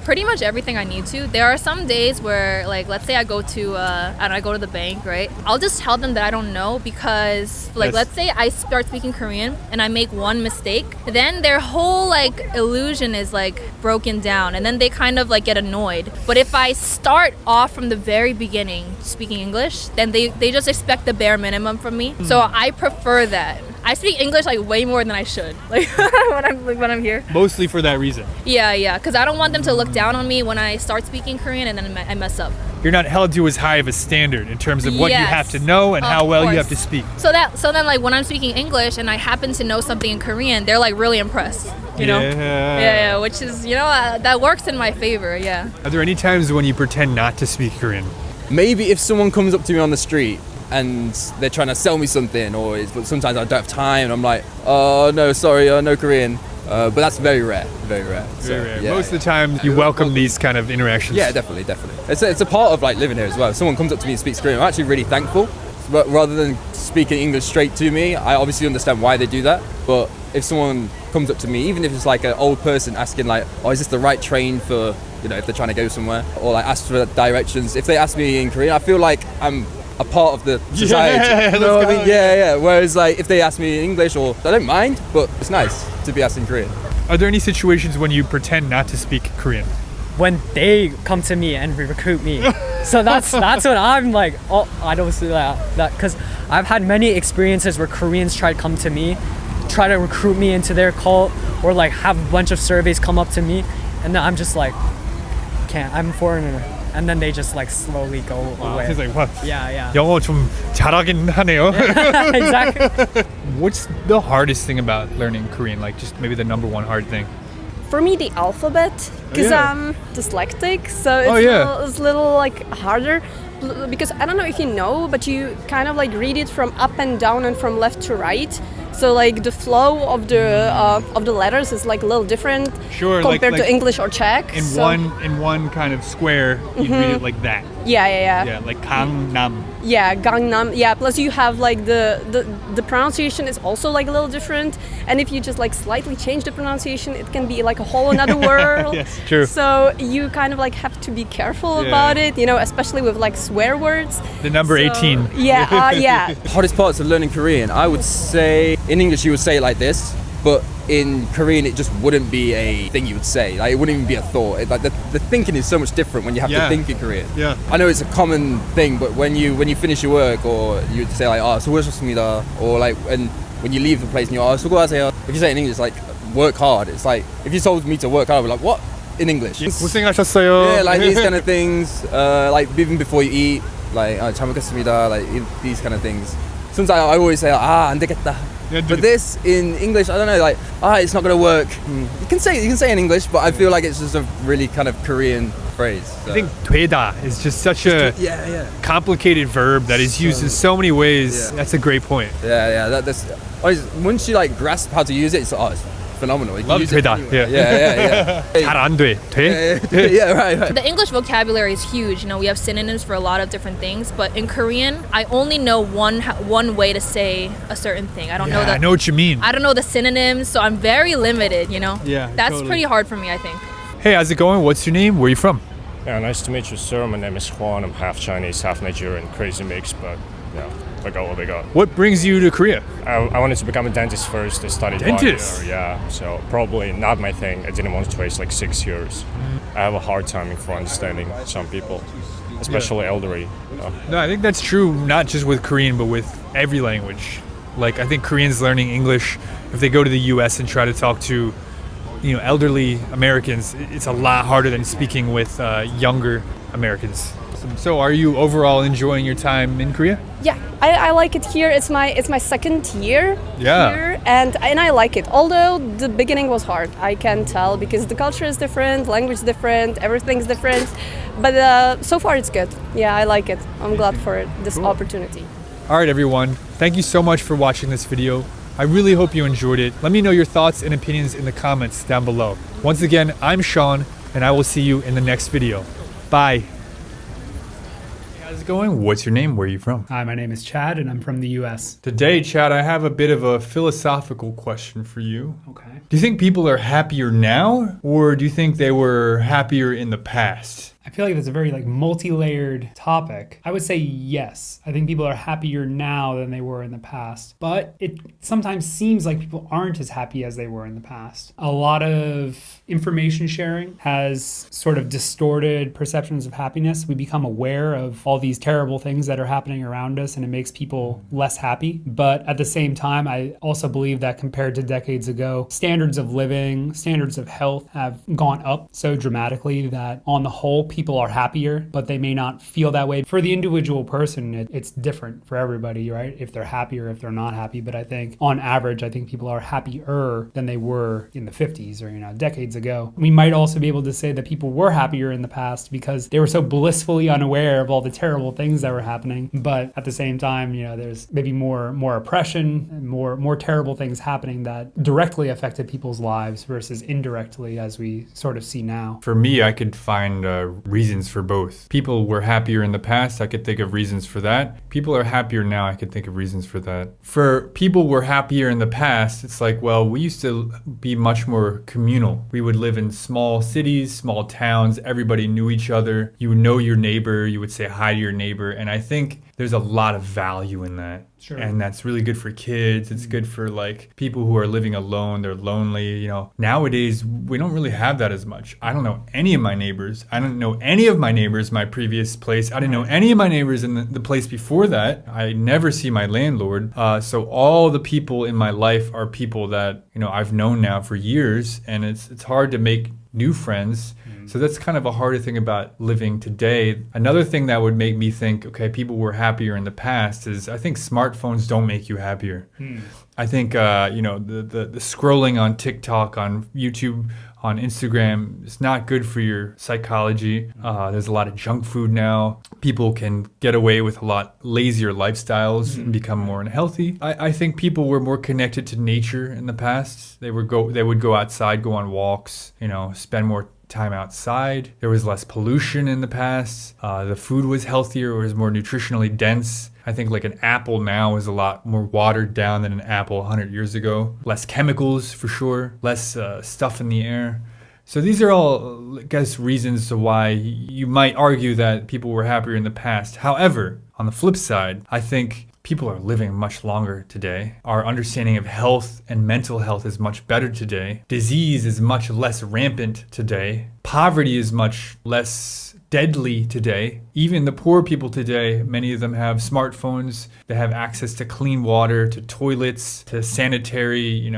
pretty much everything I need to. There are some days where, like, let's say I go to I go to the bank, right? I'll just tell them that I don't know because, like, let's say I start speaking Korean and I make one mistake, then their whole like illusion is like broken down, and then they kind of like get annoyed. But if I start off from the very beginning speaking English, then they just expect the bare minimum from me. So I prefer that. I speak English like way more than I should, like when I'm here. Mostly for that reason. Yeah, because I don't want them to look down on me when I start speaking Korean and then I mess up. You're not held to as high of a standard in terms of what you have to know and how well you have to speak. So then like when I'm speaking English and I happen to know something in Korean, they're like really impressed. You know? Yeah, which is, you know, that works in my favor. Yeah. Are there any times when you pretend not to speak Korean? Maybe if someone comes up to me on the street and they're trying to sell me something, but sometimes I don't have time and I'm like, oh no, sorry, no Korean. But that's very rare. Very rare. Yeah. Most of the time you welcome these kind of interactions. Yeah, definitely. It's a part of like living here as well. If someone comes up to me and speaks Korean, I'm actually really thankful. But rather than speaking English straight to me, I obviously understand why they do that. But if someone comes up to me, even if it's like an old person asking like, oh, is this the right train for, you know, if they're trying to go somewhere, or like ask for directions, if they ask me in Korean, I feel like I'm a part of the society. You know what I mean? Yeah. Whereas like if they ask me in English, or I don't mind, but it's nice to be asked in Korean. Are there any situations when you pretend not to speak Korean? When they come to me and recruit me. So that's when I'm like, oh, I don't see that because I've had many experiences where Koreans try to come to me, try to recruit me into their cult, or like have a bunch of surveys come up to me, and then I'm just like, can't, I'm a foreigner. And then they just like slowly go away. He's like, what? Yeah. 영어 좀 잘하긴 하네요. Exactly. What's the hardest thing about learning Korean? Like just maybe the number one hard thing? For me, the alphabet, because I'm dyslexic, so it's a little like harder. Because I don't know if you know, but you kind of like read it from up and down and from left to right. So like the flow of the letters is like a little different compared to English or Czech. In one kind of square, you read it like that. Yeah. Yeah, like Gangnam. Yeah, Gangnam. Yeah, plus you have like the pronunciation is also like a little different, and if you just like slightly change the pronunciation, it can be like a whole another world. Yes, true. So you kind of like have to be careful about it, you know, especially with like swear words. The number 18. Yeah. Hardest parts of learning Korean, I would say, in English you would say it like this, but in Korean it just wouldn't be a thing you would say. Like it wouldn't even be a thought. Like the thinking is so much different when you have to think in Korean. Yeah. I know it's a common thing, but when you finish your work, or you would say like, 수고하셨습니다, or like, and when you leave the place and you're 수고하세요. If you say it in English like work hard, it's like if you told me to work hard, I'd be like, what? In English. 고생하셨어요. Yeah, like these kind of things. Like even before you eat, like 잘 먹겠습니다, like these kind of things. Sometimes I always say 안 되겠다. But this in English, I don't know, like it's not gonna work. You can say in English, but I feel like it's just a really kind of Korean phrase. So. I think 되다 is just such a complicated verb that is used in so many ways. That's a great point. Yeah. That's once you like grasp how to use it, it's phenomenal. Love 되다. Yeah. 잘 안 돼. 돼? Yeah, right. The English vocabulary is huge. You know, we have synonyms for a lot of different things, but in Korean, I only know one way to say a certain thing. I don't know I know what you mean. I don't know the synonyms, so I'm very limited, you know? Yeah, That's totally. pretty hard for me, I think. Hey, how's it going? What's your name? Where are you from? Yeah, nice to meet you, sir. My name is Juan. I'm half Chinese, half Nigerian. Crazy mix, but yeah, we got what we got. What brings you to Korea? I wanted to become a dentist first. I studied law here. Yeah, so probably not my thing. I didn't want to waste like 6 years. I have a hard time for understanding some people, especially elderly. No, I think that's true, not just with Korean, but with every language. Like, I think Koreans learning English, if they go to the US and try to talk to elderly Americans, it's a lot harder than speaking with younger Americans. So are you overall enjoying your time in Korea? Yeah, I like it here. It's my second year here, and I like it. Although the beginning was hard, I can tell, because the culture is different, language different, everything's different. But so far it's good. Yeah, I like it. I'm glad for this opportunity. All right, everyone. Thank you so much for watching this video. I really hope you enjoyed it. Let me know your thoughts and opinions in the comments down below. Once again, I'm Sean, and I will see you in the next video. Bye. How's it going? What's your name? Where are you from? Hi, my name is Chad, and I'm from the US. Today, Chad, I have a bit of a philosophical question for you. Okay. Do you think people are happier now, or do you think they were happier in the past? I feel like that's a very multi-layered topic. I would say yes. I think people are happier now than they were in the past. But it sometimes seems like people aren't as happy as they were in the past. A lot of information sharing has sort of distorted perceptions of happiness. We become aware of all these terrible things that are happening around us, and it makes people less happy. But at the same time, I also believe that compared to decades ago, standards of living, standards of health have gone up so dramatically that on the whole, people are happier, but they may not feel that way. For the individual person, it's different for everybody, right? If they're happy or if they're not happy. But I think on average, I think people are happier than they were in the 50s or, decades ago. We might also be able to say that people were happier in the past because they were so blissfully unaware of all the terrible things that were happening. But at the same time, there's maybe more oppression and more terrible things happening that directly affected people's lives versus indirectly, as we sort of see now. For me, I could find reasons for both. People were happier in the past, I could think of reasons for that. People are happier now, I could think of reasons for that. For people were happier in the past, it's like, well, we used to be much more communal. We would live in small cities, small towns, everybody knew each other. You would know your neighbor, you would say hi to your neighbor, and I think there's a lot of value in that. Sure. And that's really good for kids. It's good for people who are living alone, they're lonely. Nowadays we don't really have that as much. I don't know any of my neighbors. I don't know any of my neighbors in my previous place. I didn't know any of my neighbors in the place before that. I never see my landlord. So all the people in my life are people that I've known now for years, and it's hard to make new friends. So that's kind of a harder thing about living today. Another thing that would make me think, okay, people were happier in the past is I think smartphones don't make you happier. I think, the scrolling on TikTok, on YouTube, on Instagram is not good for your psychology. There's a lot of junk food now. People can get away with a lot lazier lifestyles and become more unhealthy. I think people were more connected to nature in the past. They would go outside, go on walks, spend more time outside. There was less pollution in the past. The food was healthier, it was more nutritionally dense. I think an apple now is a lot more watered down than an apple 100 years ago. Less chemicals for sure, less stuff in the air. So these are all, I guess, reasons to why you might argue that people were happier in the past. However, on the flip side, I think people are living much longer today. Our understanding of health and mental health is much better today. Disease is much less rampant today. Poverty is much less deadly today. Even the poor people today, many of them have smartphones. They have access to clean water, to toilets, to sanitary,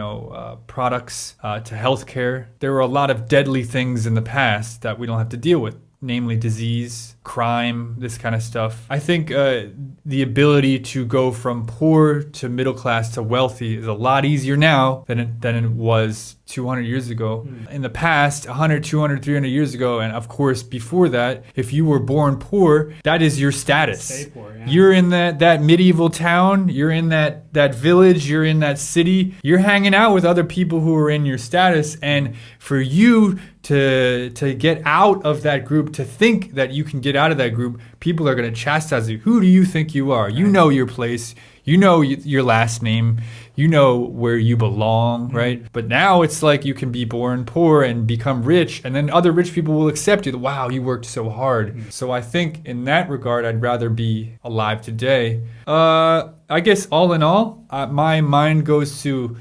products, to healthcare. There were a lot of deadly things in the past that we don't have to deal with, namely disease, crime, this kind of stuff. I think the ability to go from poor to middle class to wealthy is a lot easier now than it was 200 years ago. In the past, 100, 200, 300 years ago, and of course before that, if you were born poor, that is your status. You're in that medieval town, you're in that village, you're in that city, you're hanging out with other people who are in your status, and for you to get out of that group, to think that you can get out of that group, people are going to chastise you. Who do you think you are? You know your place. You know your last name. You know where you belong, right? But now it's like you can be born poor and become rich, and then other rich people will accept you. Wow, you worked so hard. So I think in that regard, I'd rather be alive today. I guess all in all, my mind goes to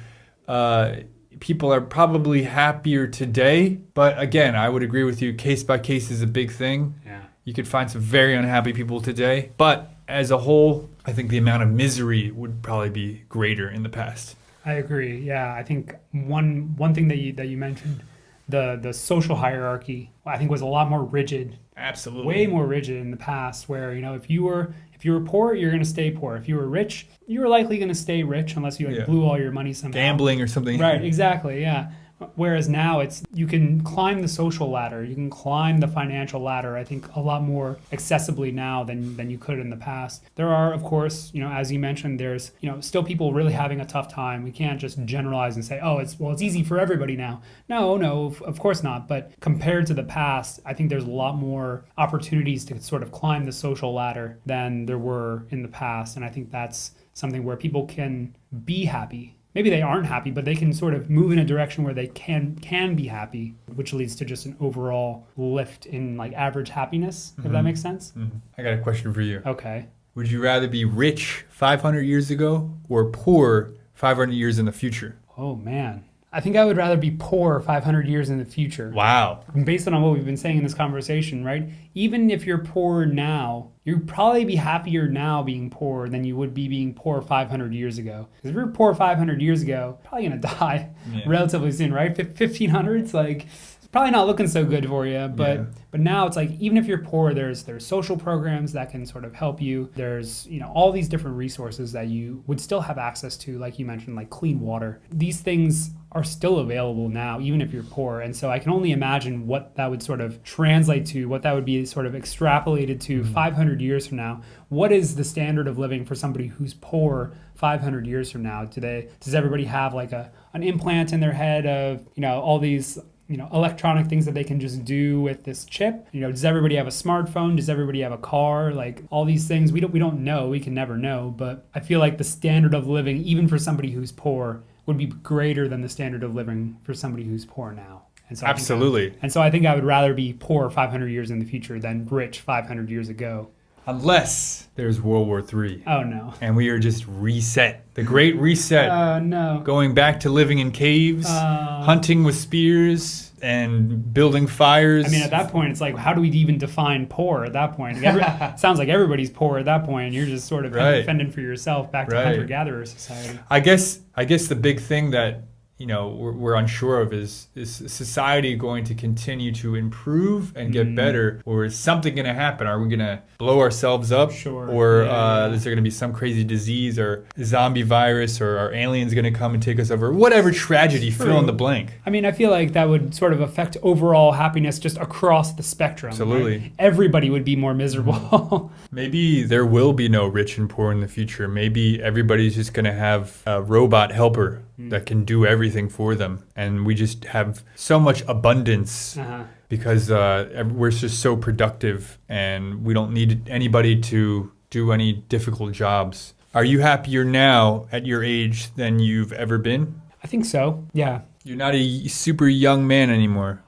people are probably happier today. But again, I would agree with you. Case by case is a big thing. Yeah. You could find some very unhappy people today. But as a whole, I think the amount of misery would probably be greater in the past. I agree. Yeah, I think one thing that you mentioned the social hierarchy, I think, was a lot more rigid. Absolutely. Way more rigid in the past, where, you know, if you were poor, you're going to stay poor. If you were rich, you were likely going to stay rich unless you blew all your money somehow. Gambling or something. Right, exactly, yeah. Whereas now you can climb the social ladder, you can climb the financial ladder, I think, a lot more accessibly now than you could in the past. There are, of course, you know, as you mentioned, there's, you know, still people really having a tough time. We can't just generalize and say, oh, it's easy for everybody now. No, of course not. But compared to the past, I think there's a lot more opportunities to sort of climb the social ladder than there were in the past. And I think that's something where people can be happy. Maybe they aren't happy, but they can sort of move in a direction where they can be happy, which leads to just an overall lift in like average happiness, if that makes sense. I got a question for you. Okay. Would you rather be rich 500 years ago or poor 500 years in the future? Oh, man. I think I would rather be poor 500 years in the future. Wow. Based on what we've been saying in this conversation, right? Even if you're poor now, you'd probably be happier now being poor than you would be being poor 500 years ago. Because if you're poor 500 years ago, probably going to die relatively soon, right? 1500s, like, it's probably not looking so good for you. But now it's like, even if you're poor, there's social programs that can sort of help you. There's, you know, all these different resources that you would still have access to, like you mentioned, like clean water. These things are still available now, even if you're poor. And so I can only imagine what that would sort of translate to, what that would be sort of extrapolated to 500 years from now. What is the standard of living for somebody who's poor 500 years from now? Does everybody have like an implant in their head of, you know, all these, you know, electronic things that they can just do with this chip? You know, does everybody have a smartphone? Does everybody have a car? Like all these things, we don't know. We can never know. But I feel like the standard of living, even for somebody who's poor, would be greater than the standard of living for somebody who's poor now. And so Absolutely. I think I would rather be poor 500 years in the future than rich 500 years ago. Unless there's World War III. Oh, no. And we are just reset. The Great Reset. Oh, no. Going back to living in caves, hunting with spears, and building fires. I mean, at that point, it's like, how do we even define poor at that point? Sounds like everybody's poor at that point. You're just sort of fending for yourself back to hunter-gatherer society. I guess the big thing that, you know, we're unsure of is society going to continue to improve and get better, or is something going to happen? Are we going to blow ourselves up? Sure. Or is there going to be some crazy disease or zombie virus, or are aliens going to come and take us over? Whatever tragedy, fill in the blank. I mean, I feel like that would sort of affect overall happiness just across the spectrum. Absolutely. Right? Everybody would be more miserable. Maybe there will be no rich and poor in the future. Maybe everybody's just going to have a robot helper that can do everything for them. And we just have so much abundance because we're just so productive and we don't need anybody to do any difficult jobs. Are you happier now at your age than you've ever been? I think so, yeah. You're not a super young man anymore.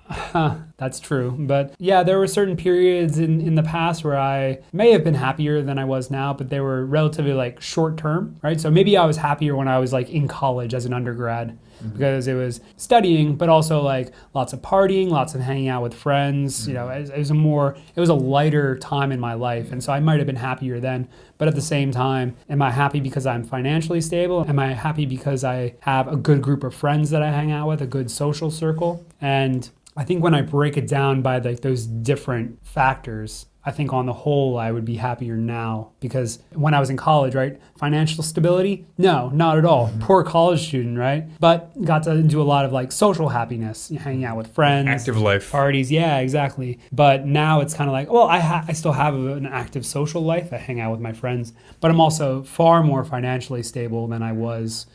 That's true. But yeah, there were certain periods in the past where I may have been happier than I was now, but they were relatively like short term, right? So maybe I was happier when I was like in college as an undergrad because it was studying, but also like lots of partying, lots of hanging out with friends. You know, it was a lighter time in my life. And so I might have been happier then. But at the same time, am I happy because I'm financially stable? Am I happy because I have a good group of friends that I hang out with, a good social circle? And I think when I break it down by like those different factors, I think on the whole, I would be happier now because when I was in college, right? Financial stability? No, not at all. Poor college student, right? But got to do a lot of like social happiness, hanging out with friends. Active life. Parties, yeah, exactly. But now it's kind of like, well, I still have an active social life. I hang out with my friends, but I'm also far more financially stable than I was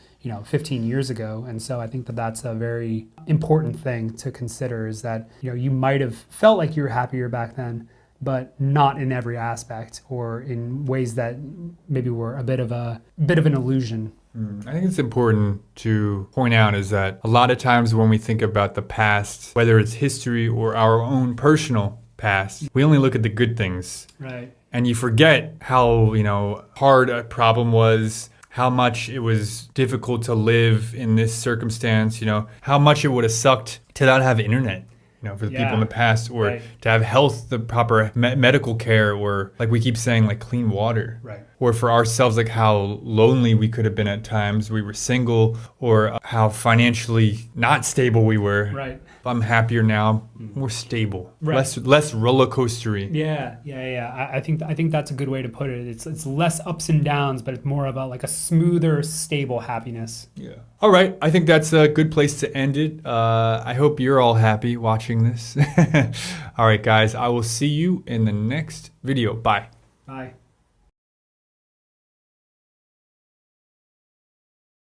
15 years ago. And so I think that that's a very important thing to consider is that, you might have felt like you were happier back then, but not in every aspect or in ways that maybe were a bit of an illusion. I think it's important to point out is that a lot of times when we think about the past, whether it's history or our own personal past, we only look at the good things. Right. And you forget how, hard a problem was, how much it was difficult to live in this circumstance, how much it would have sucked to not have internet, for the people in the past, or to have health, the proper medical care, or like we keep saying, like clean water. Right. or for ourselves, like how lonely we could have been at times. We were single, or how financially not stable we were. Right. I'm happier now, more stable, Right. less roller coastery. Yeah. I think that's a good way to put it. It's less ups and downs, but it's more about like a smoother, stable happiness. Yeah. All right. I think that's a good place to end it. I hope you're all happy watching this. All right, guys. I will see you in the next video. Bye. Bye.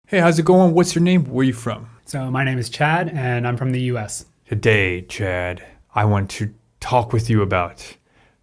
Hey, how's it going? What's your name? Where are you from? So my name is Chad, and I'm from the U.S. Today, Chad, I want to talk with you about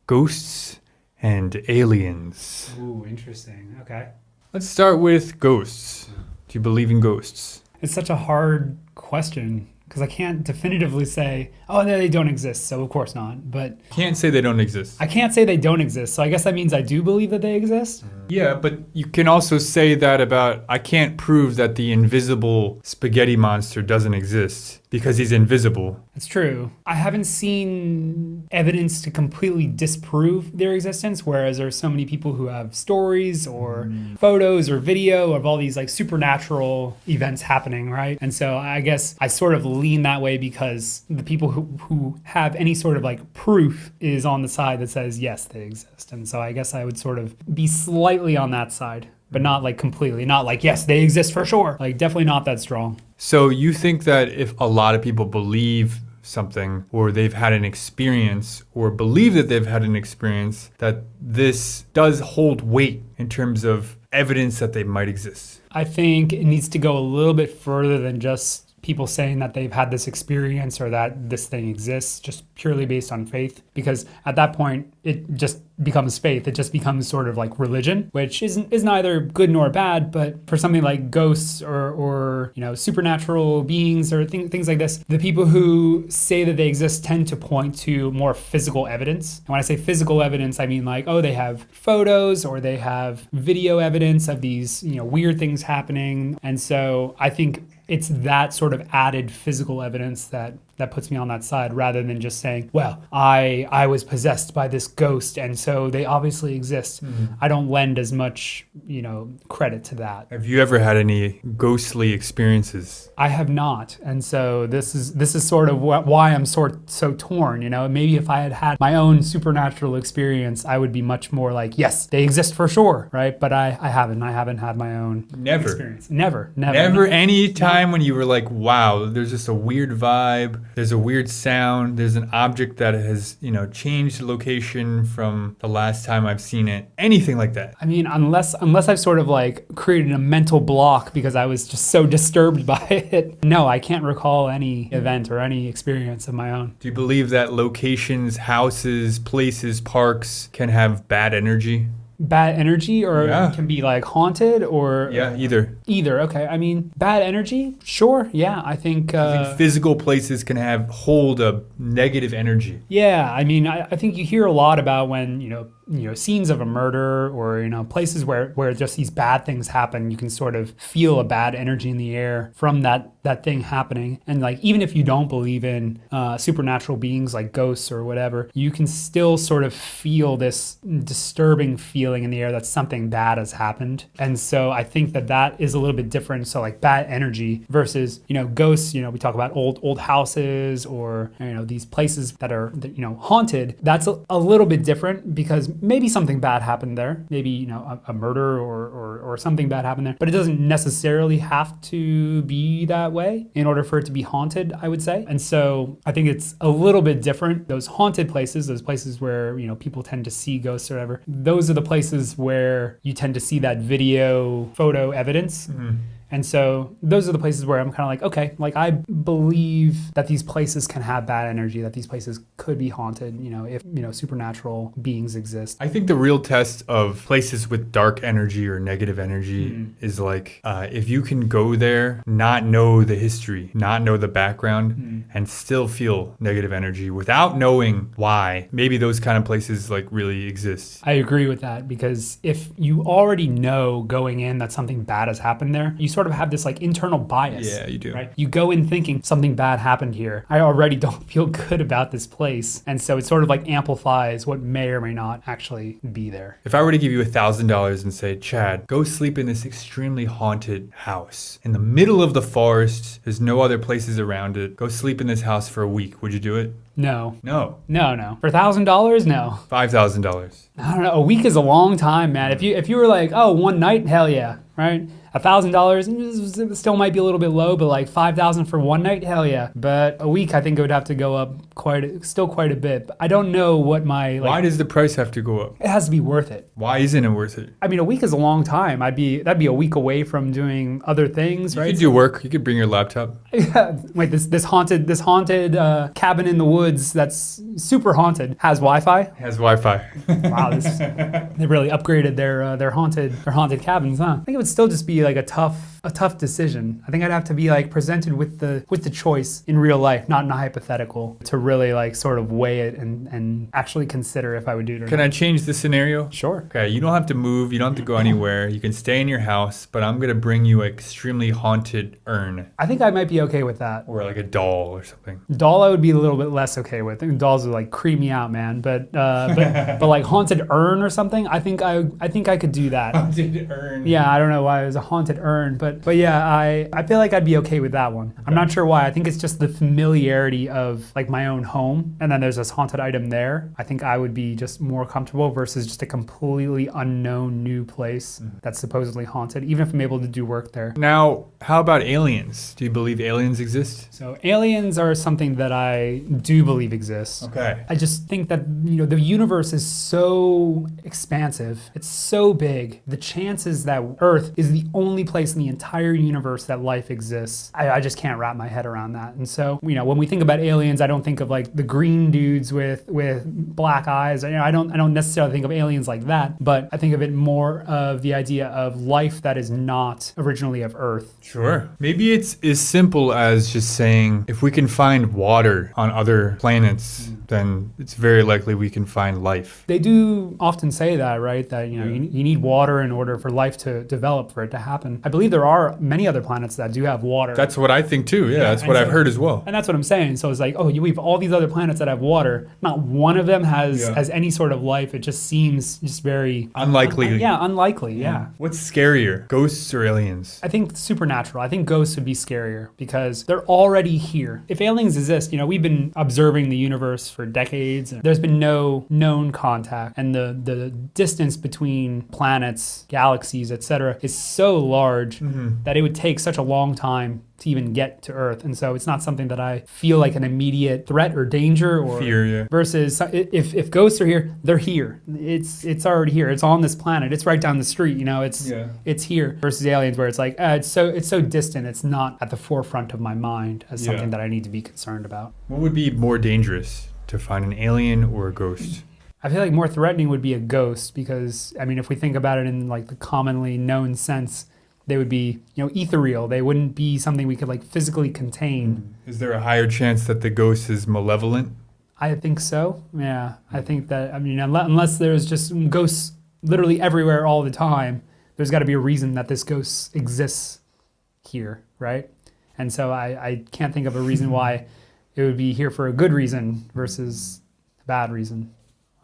ghosts and aliens. Ooh, interesting. Okay. Let's start with ghosts. Do you believe in ghosts? It's such a hard question because I can't definitively say, oh, they don't exist, so of course not. But Can't say they don't exist. I can't say they don't exist, so I guess that means I do believe that they exist. Yeah, but you can also say that about, I can't prove that the invisible spaghetti monster doesn't exist because he's invisible. It's true. I haven't seen evidence to completely disprove their existence, whereas there are so many people who have stories or photos or video of all these like supernatural events happening, right? And so I guess I sort of lean that way because the people who have any sort of like proof is on the side that says, yes, they exist. And so I guess I would sort of be slightly on that side, but not like completely, not like, yes, they exist for sure. Like definitely not that strong. So you think that if a lot of people believe something, or they've had an experience, or believe that they've had an experience, that this does hold weight in terms of evidence that they might exist? I think it needs to go a little bit further than just people saying that they've had this experience or that this thing exists just purely based on faith, because at that point it just becomes faith. It just becomes sort of like religion, which is neither good nor bad. But for something like ghosts or you know, supernatural beings or things like this, the people who say that they exist tend to point to more physical evidence. And when I say physical evidence, I mean like, oh, they have photos or they have video evidence of these, you know, weird things happening. And so I think it's that sort of added physical evidence that puts me on that side, rather than just saying, well, I was possessed by this ghost and so they obviously exist. I don't lend as much, you know, credit to that. Have you ever had any ghostly experiences? I have not. And so this is sort of why I'm so torn, you know. Maybe if I had had my own supernatural experience, I would be much more like, yes, they exist for sure, right? But I haven't had my own experience. Never Any time when you were like, wow, there's just a weird vibe, there's a weird sound, there's an object that has, you know, changed location from the last time I've seen it, anything like that? I mean, unless I've sort of like created a mental block because I was just so disturbed by it. No, I can't recall any event or any experience of my own. Do you believe that locations, houses, places, parks can have bad energy? Bad energy, or can be like haunted, or either. Okay, I mean, bad energy, sure. Yeah, I think physical places can hold a negative energy. Yeah, I mean, I think you hear a lot about when you know scenes of a murder, or you know, places where just these bad things happen. You can sort of feel a bad energy in the air from that thing happening. And like, even if you don't believe in supernatural beings like ghosts or whatever, you can still sort of feel this disturbing feeling in the air that something bad has happened. And so I think that is a little bit different. So like bad energy versus, you know, ghosts, you know, we talk about old houses, or, you know, these places that are, you know, haunted. That's a little bit different because maybe something bad happened there. Maybe, you know, a murder or something bad happened there, but it doesn't necessarily have to be that way in order for it to be haunted, I would say. And so I think it's a little bit different. Those haunted places, those places where, you know, people tend to see ghosts or whatever, those are the places where you tend to see that video, photo evidence. And so those are the places where I'm kind of like, okay, like I believe that these places can have bad energy, that these places could be haunted, you know, if, you know, supernatural beings exist. I think the real test of places with dark energy or negative energy is like, if you can go there, not know the history, not know the background, and still feel negative energy without knowing why, maybe those kind of places like really exist. I agree with that, because if you already know going in that something bad has happened there, you sort sort of have this like internal bias. Yeah, you do. Right? You go in thinking something bad happened here. I already don't feel good about this place. And so it sort of like amplifies what may or may not actually be there. If I were to give you $1,000 and say, Chad, go sleep in this extremely haunted house in the middle of the forest, there's no other places around it, go sleep in this house for a week, would you do it? No. No. No. For $1,000, no. $5,000. I don't know. A week is a long time, man. If you were like, oh, one night, hell yeah, right? $1,000 still might be a little bit low, but like $5,000 for one night, hell yeah. But a week, I think it would have to go up quite a bit. But I don't know what my Why does the price have to go up? It has to be worth it. Why isn't it worth it? I mean, a week is a long time. That'd be a week away from doing other things, right? You could do work. You could bring your laptop. Wait, this haunted cabin in the woods that's super haunted has Wi-Fi. Has Wi-Fi. Wow, they really upgraded their haunted cabins, huh? I think it would still just be like a tough decision. I think I'd have to be like presented with the choice in real life, not in a hypothetical, to really like sort of weigh it and actually consider if I would do it or not. Can I change the scenario? Sure. Okay, you don't have to move, you don't have to go anywhere. You can stay in your house, but I'm gonna bring you an extremely haunted urn. I think I might be okay with that. Or like a doll or something. Doll I would be a little bit less okay with. I think dolls would like creep me out, man. But like haunted urn or something, I think I could do that. Haunted urn. Yeah, I don't know why it was a haunted urn, but yeah, I feel like I'd be okay with that one. I'm not sure why. I think it's just the familiarity of like my own home, and then there's this haunted item there. I think I would be just more comfortable versus just a completely unknown new place that's supposedly haunted, even if I'm able to do work there. Now, how about aliens? Do you believe aliens exist? So aliens are something that I do believe exists. Okay. I just think that, the universe is so expansive. It's so big. The chances that Earth is the only place in the entire universe that life exists, I just can't wrap my head around that. And so, when we think about aliens, I don't think of like the green dudes with black eyes. I don't necessarily think of aliens like that, but I think of it more of the idea of life that is not originally of Earth. Sure. Maybe it's as simple as just saying, if we can find water on other planets, then it's very likely we can find life. They do often say that, right? That you need water in order for life to develop, for it to happen. I believe there are many other planets that do have water. That's what I think too. Yeah, that's what I've heard as well. And that's what I'm saying. So it's like, we have all these other planets that have water. Not one of them has any sort of life. It just seems just very unlikely. Unlikely. Yeah. What's scarier, ghosts or aliens? I think supernatural. I think ghosts would be scarier because they're already here. If aliens exist, we've been observing the universe for decades. There's been no known contact, and the distance between planets, galaxies, etc., is so large that it would take such a long time to even get to Earth. And so it's not something that I feel like an immediate threat or danger or fear, yeah. Versus if ghosts are here, they're here. It's already here. It's on this planet. It's right down the street, it's here. Versus aliens where it's like it's so distant. It's not at the forefront of my mind as something that I need to be concerned about. What would be more dangerous, to find an alien or a ghost? I feel like more threatening would be a ghost because, if we think about it in like the commonly known sense, they would be, ethereal. They wouldn't be something we could like physically contain. Is there a higher chance that the ghost is malevolent? I think so. Yeah. I think that, unless there's just ghosts literally everywhere all the time, there's got to be a reason that this ghost exists here, right? And so I can't think of a reason why it would be here for a good reason versus a bad reason.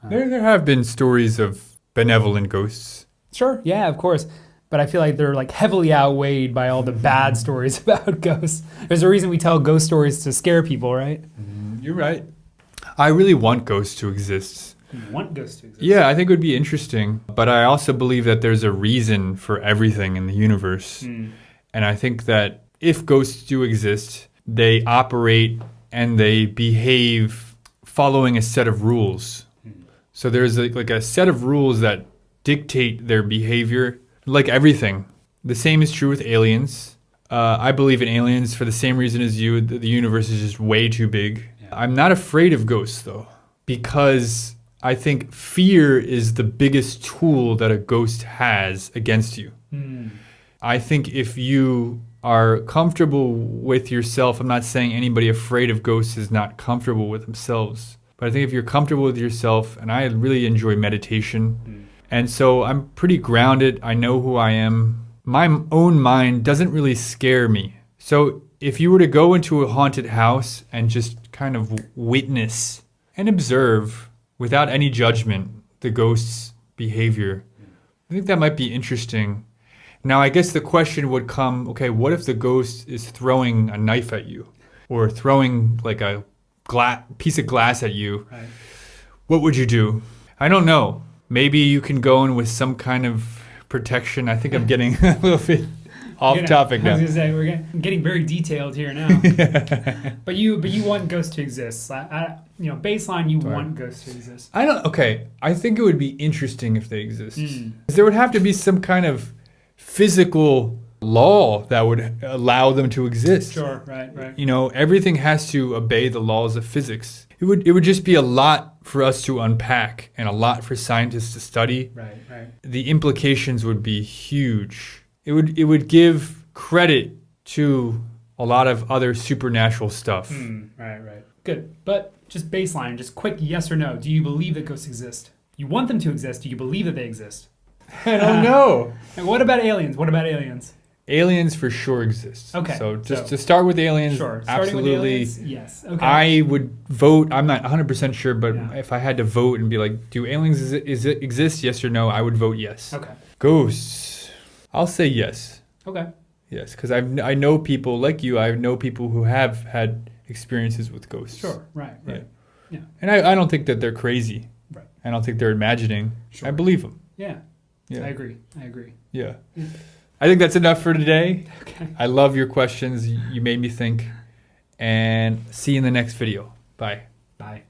There have been stories of benevolent ghosts. Sure, yeah, of course. But I feel like they're like heavily outweighed by all the bad stories about ghosts. There's a reason we tell ghost stories to scare people, right? You're right. I really want ghosts to exist. You want ghosts to exist? Yeah, I think it would be interesting. But I also believe that there's a reason for everything in the universe. And I think that if ghosts do exist, they operate and they behave following a set of rules. So there's like a set of rules that dictate their behavior, like everything. The same is true with aliens. I believe in aliens for the same reason as you. The universe is just way too big. Yeah. I'm not afraid of ghosts, though, because I think fear is the biggest tool that a ghost has against you. I think if you are comfortable with yourself, I'm not saying anybody afraid of ghosts is not comfortable with themselves, but I think if you're comfortable with yourself, and I really enjoy meditation, and so I'm pretty grounded. I know who I am. my own mind doesn't really scare me. So if you were to go into a haunted house and just kind of witness and observe without any judgment the ghost's behavior, I think that might be interesting. Now, I guess the question would come, okay, what if the ghost is throwing a knife at you or throwing like a piece of glass at you? Right. What would you do? I don't know. Maybe you can go in with some kind of protection. I think I'm getting a little bit off topic now. I was gonna say getting very detailed here now. but you want ghosts to exist. Baseline, you want ghosts to exist. I think it would be interesting if they exist. There would have to be some kind of physical law that would allow them to exist. Sure, right. Everything has to obey the laws of physics. It would just be a lot for us to unpack and a lot for scientists to study. Right. The implications would be huge. It would give credit to a lot of other supernatural stuff. Right. Good. But just baseline, just quick yes or no. Do you believe that ghosts exist? You want them to exist. Do you believe that they exist? I don't know. And what about aliens? Aliens for sure exist. Okay. So to start with aliens, sure. Absolutely. With aliens, yes. Okay. I would vote. I'm not 100% sure, but if I had to vote and be like, do aliens exist? Yes or no? I would vote yes. Okay. Ghosts. I'll say yes. Okay. Yes, because I know people like you. I know people who have had experiences with ghosts. Sure. Right. Yeah. And I don't think that they're crazy. Right. I don't think they're imagining. Sure. I believe them. Yeah. I agree. Yeah. I think that's enough for today. Okay. I love your questions. You made me think. And see you in the next video. Bye. Bye.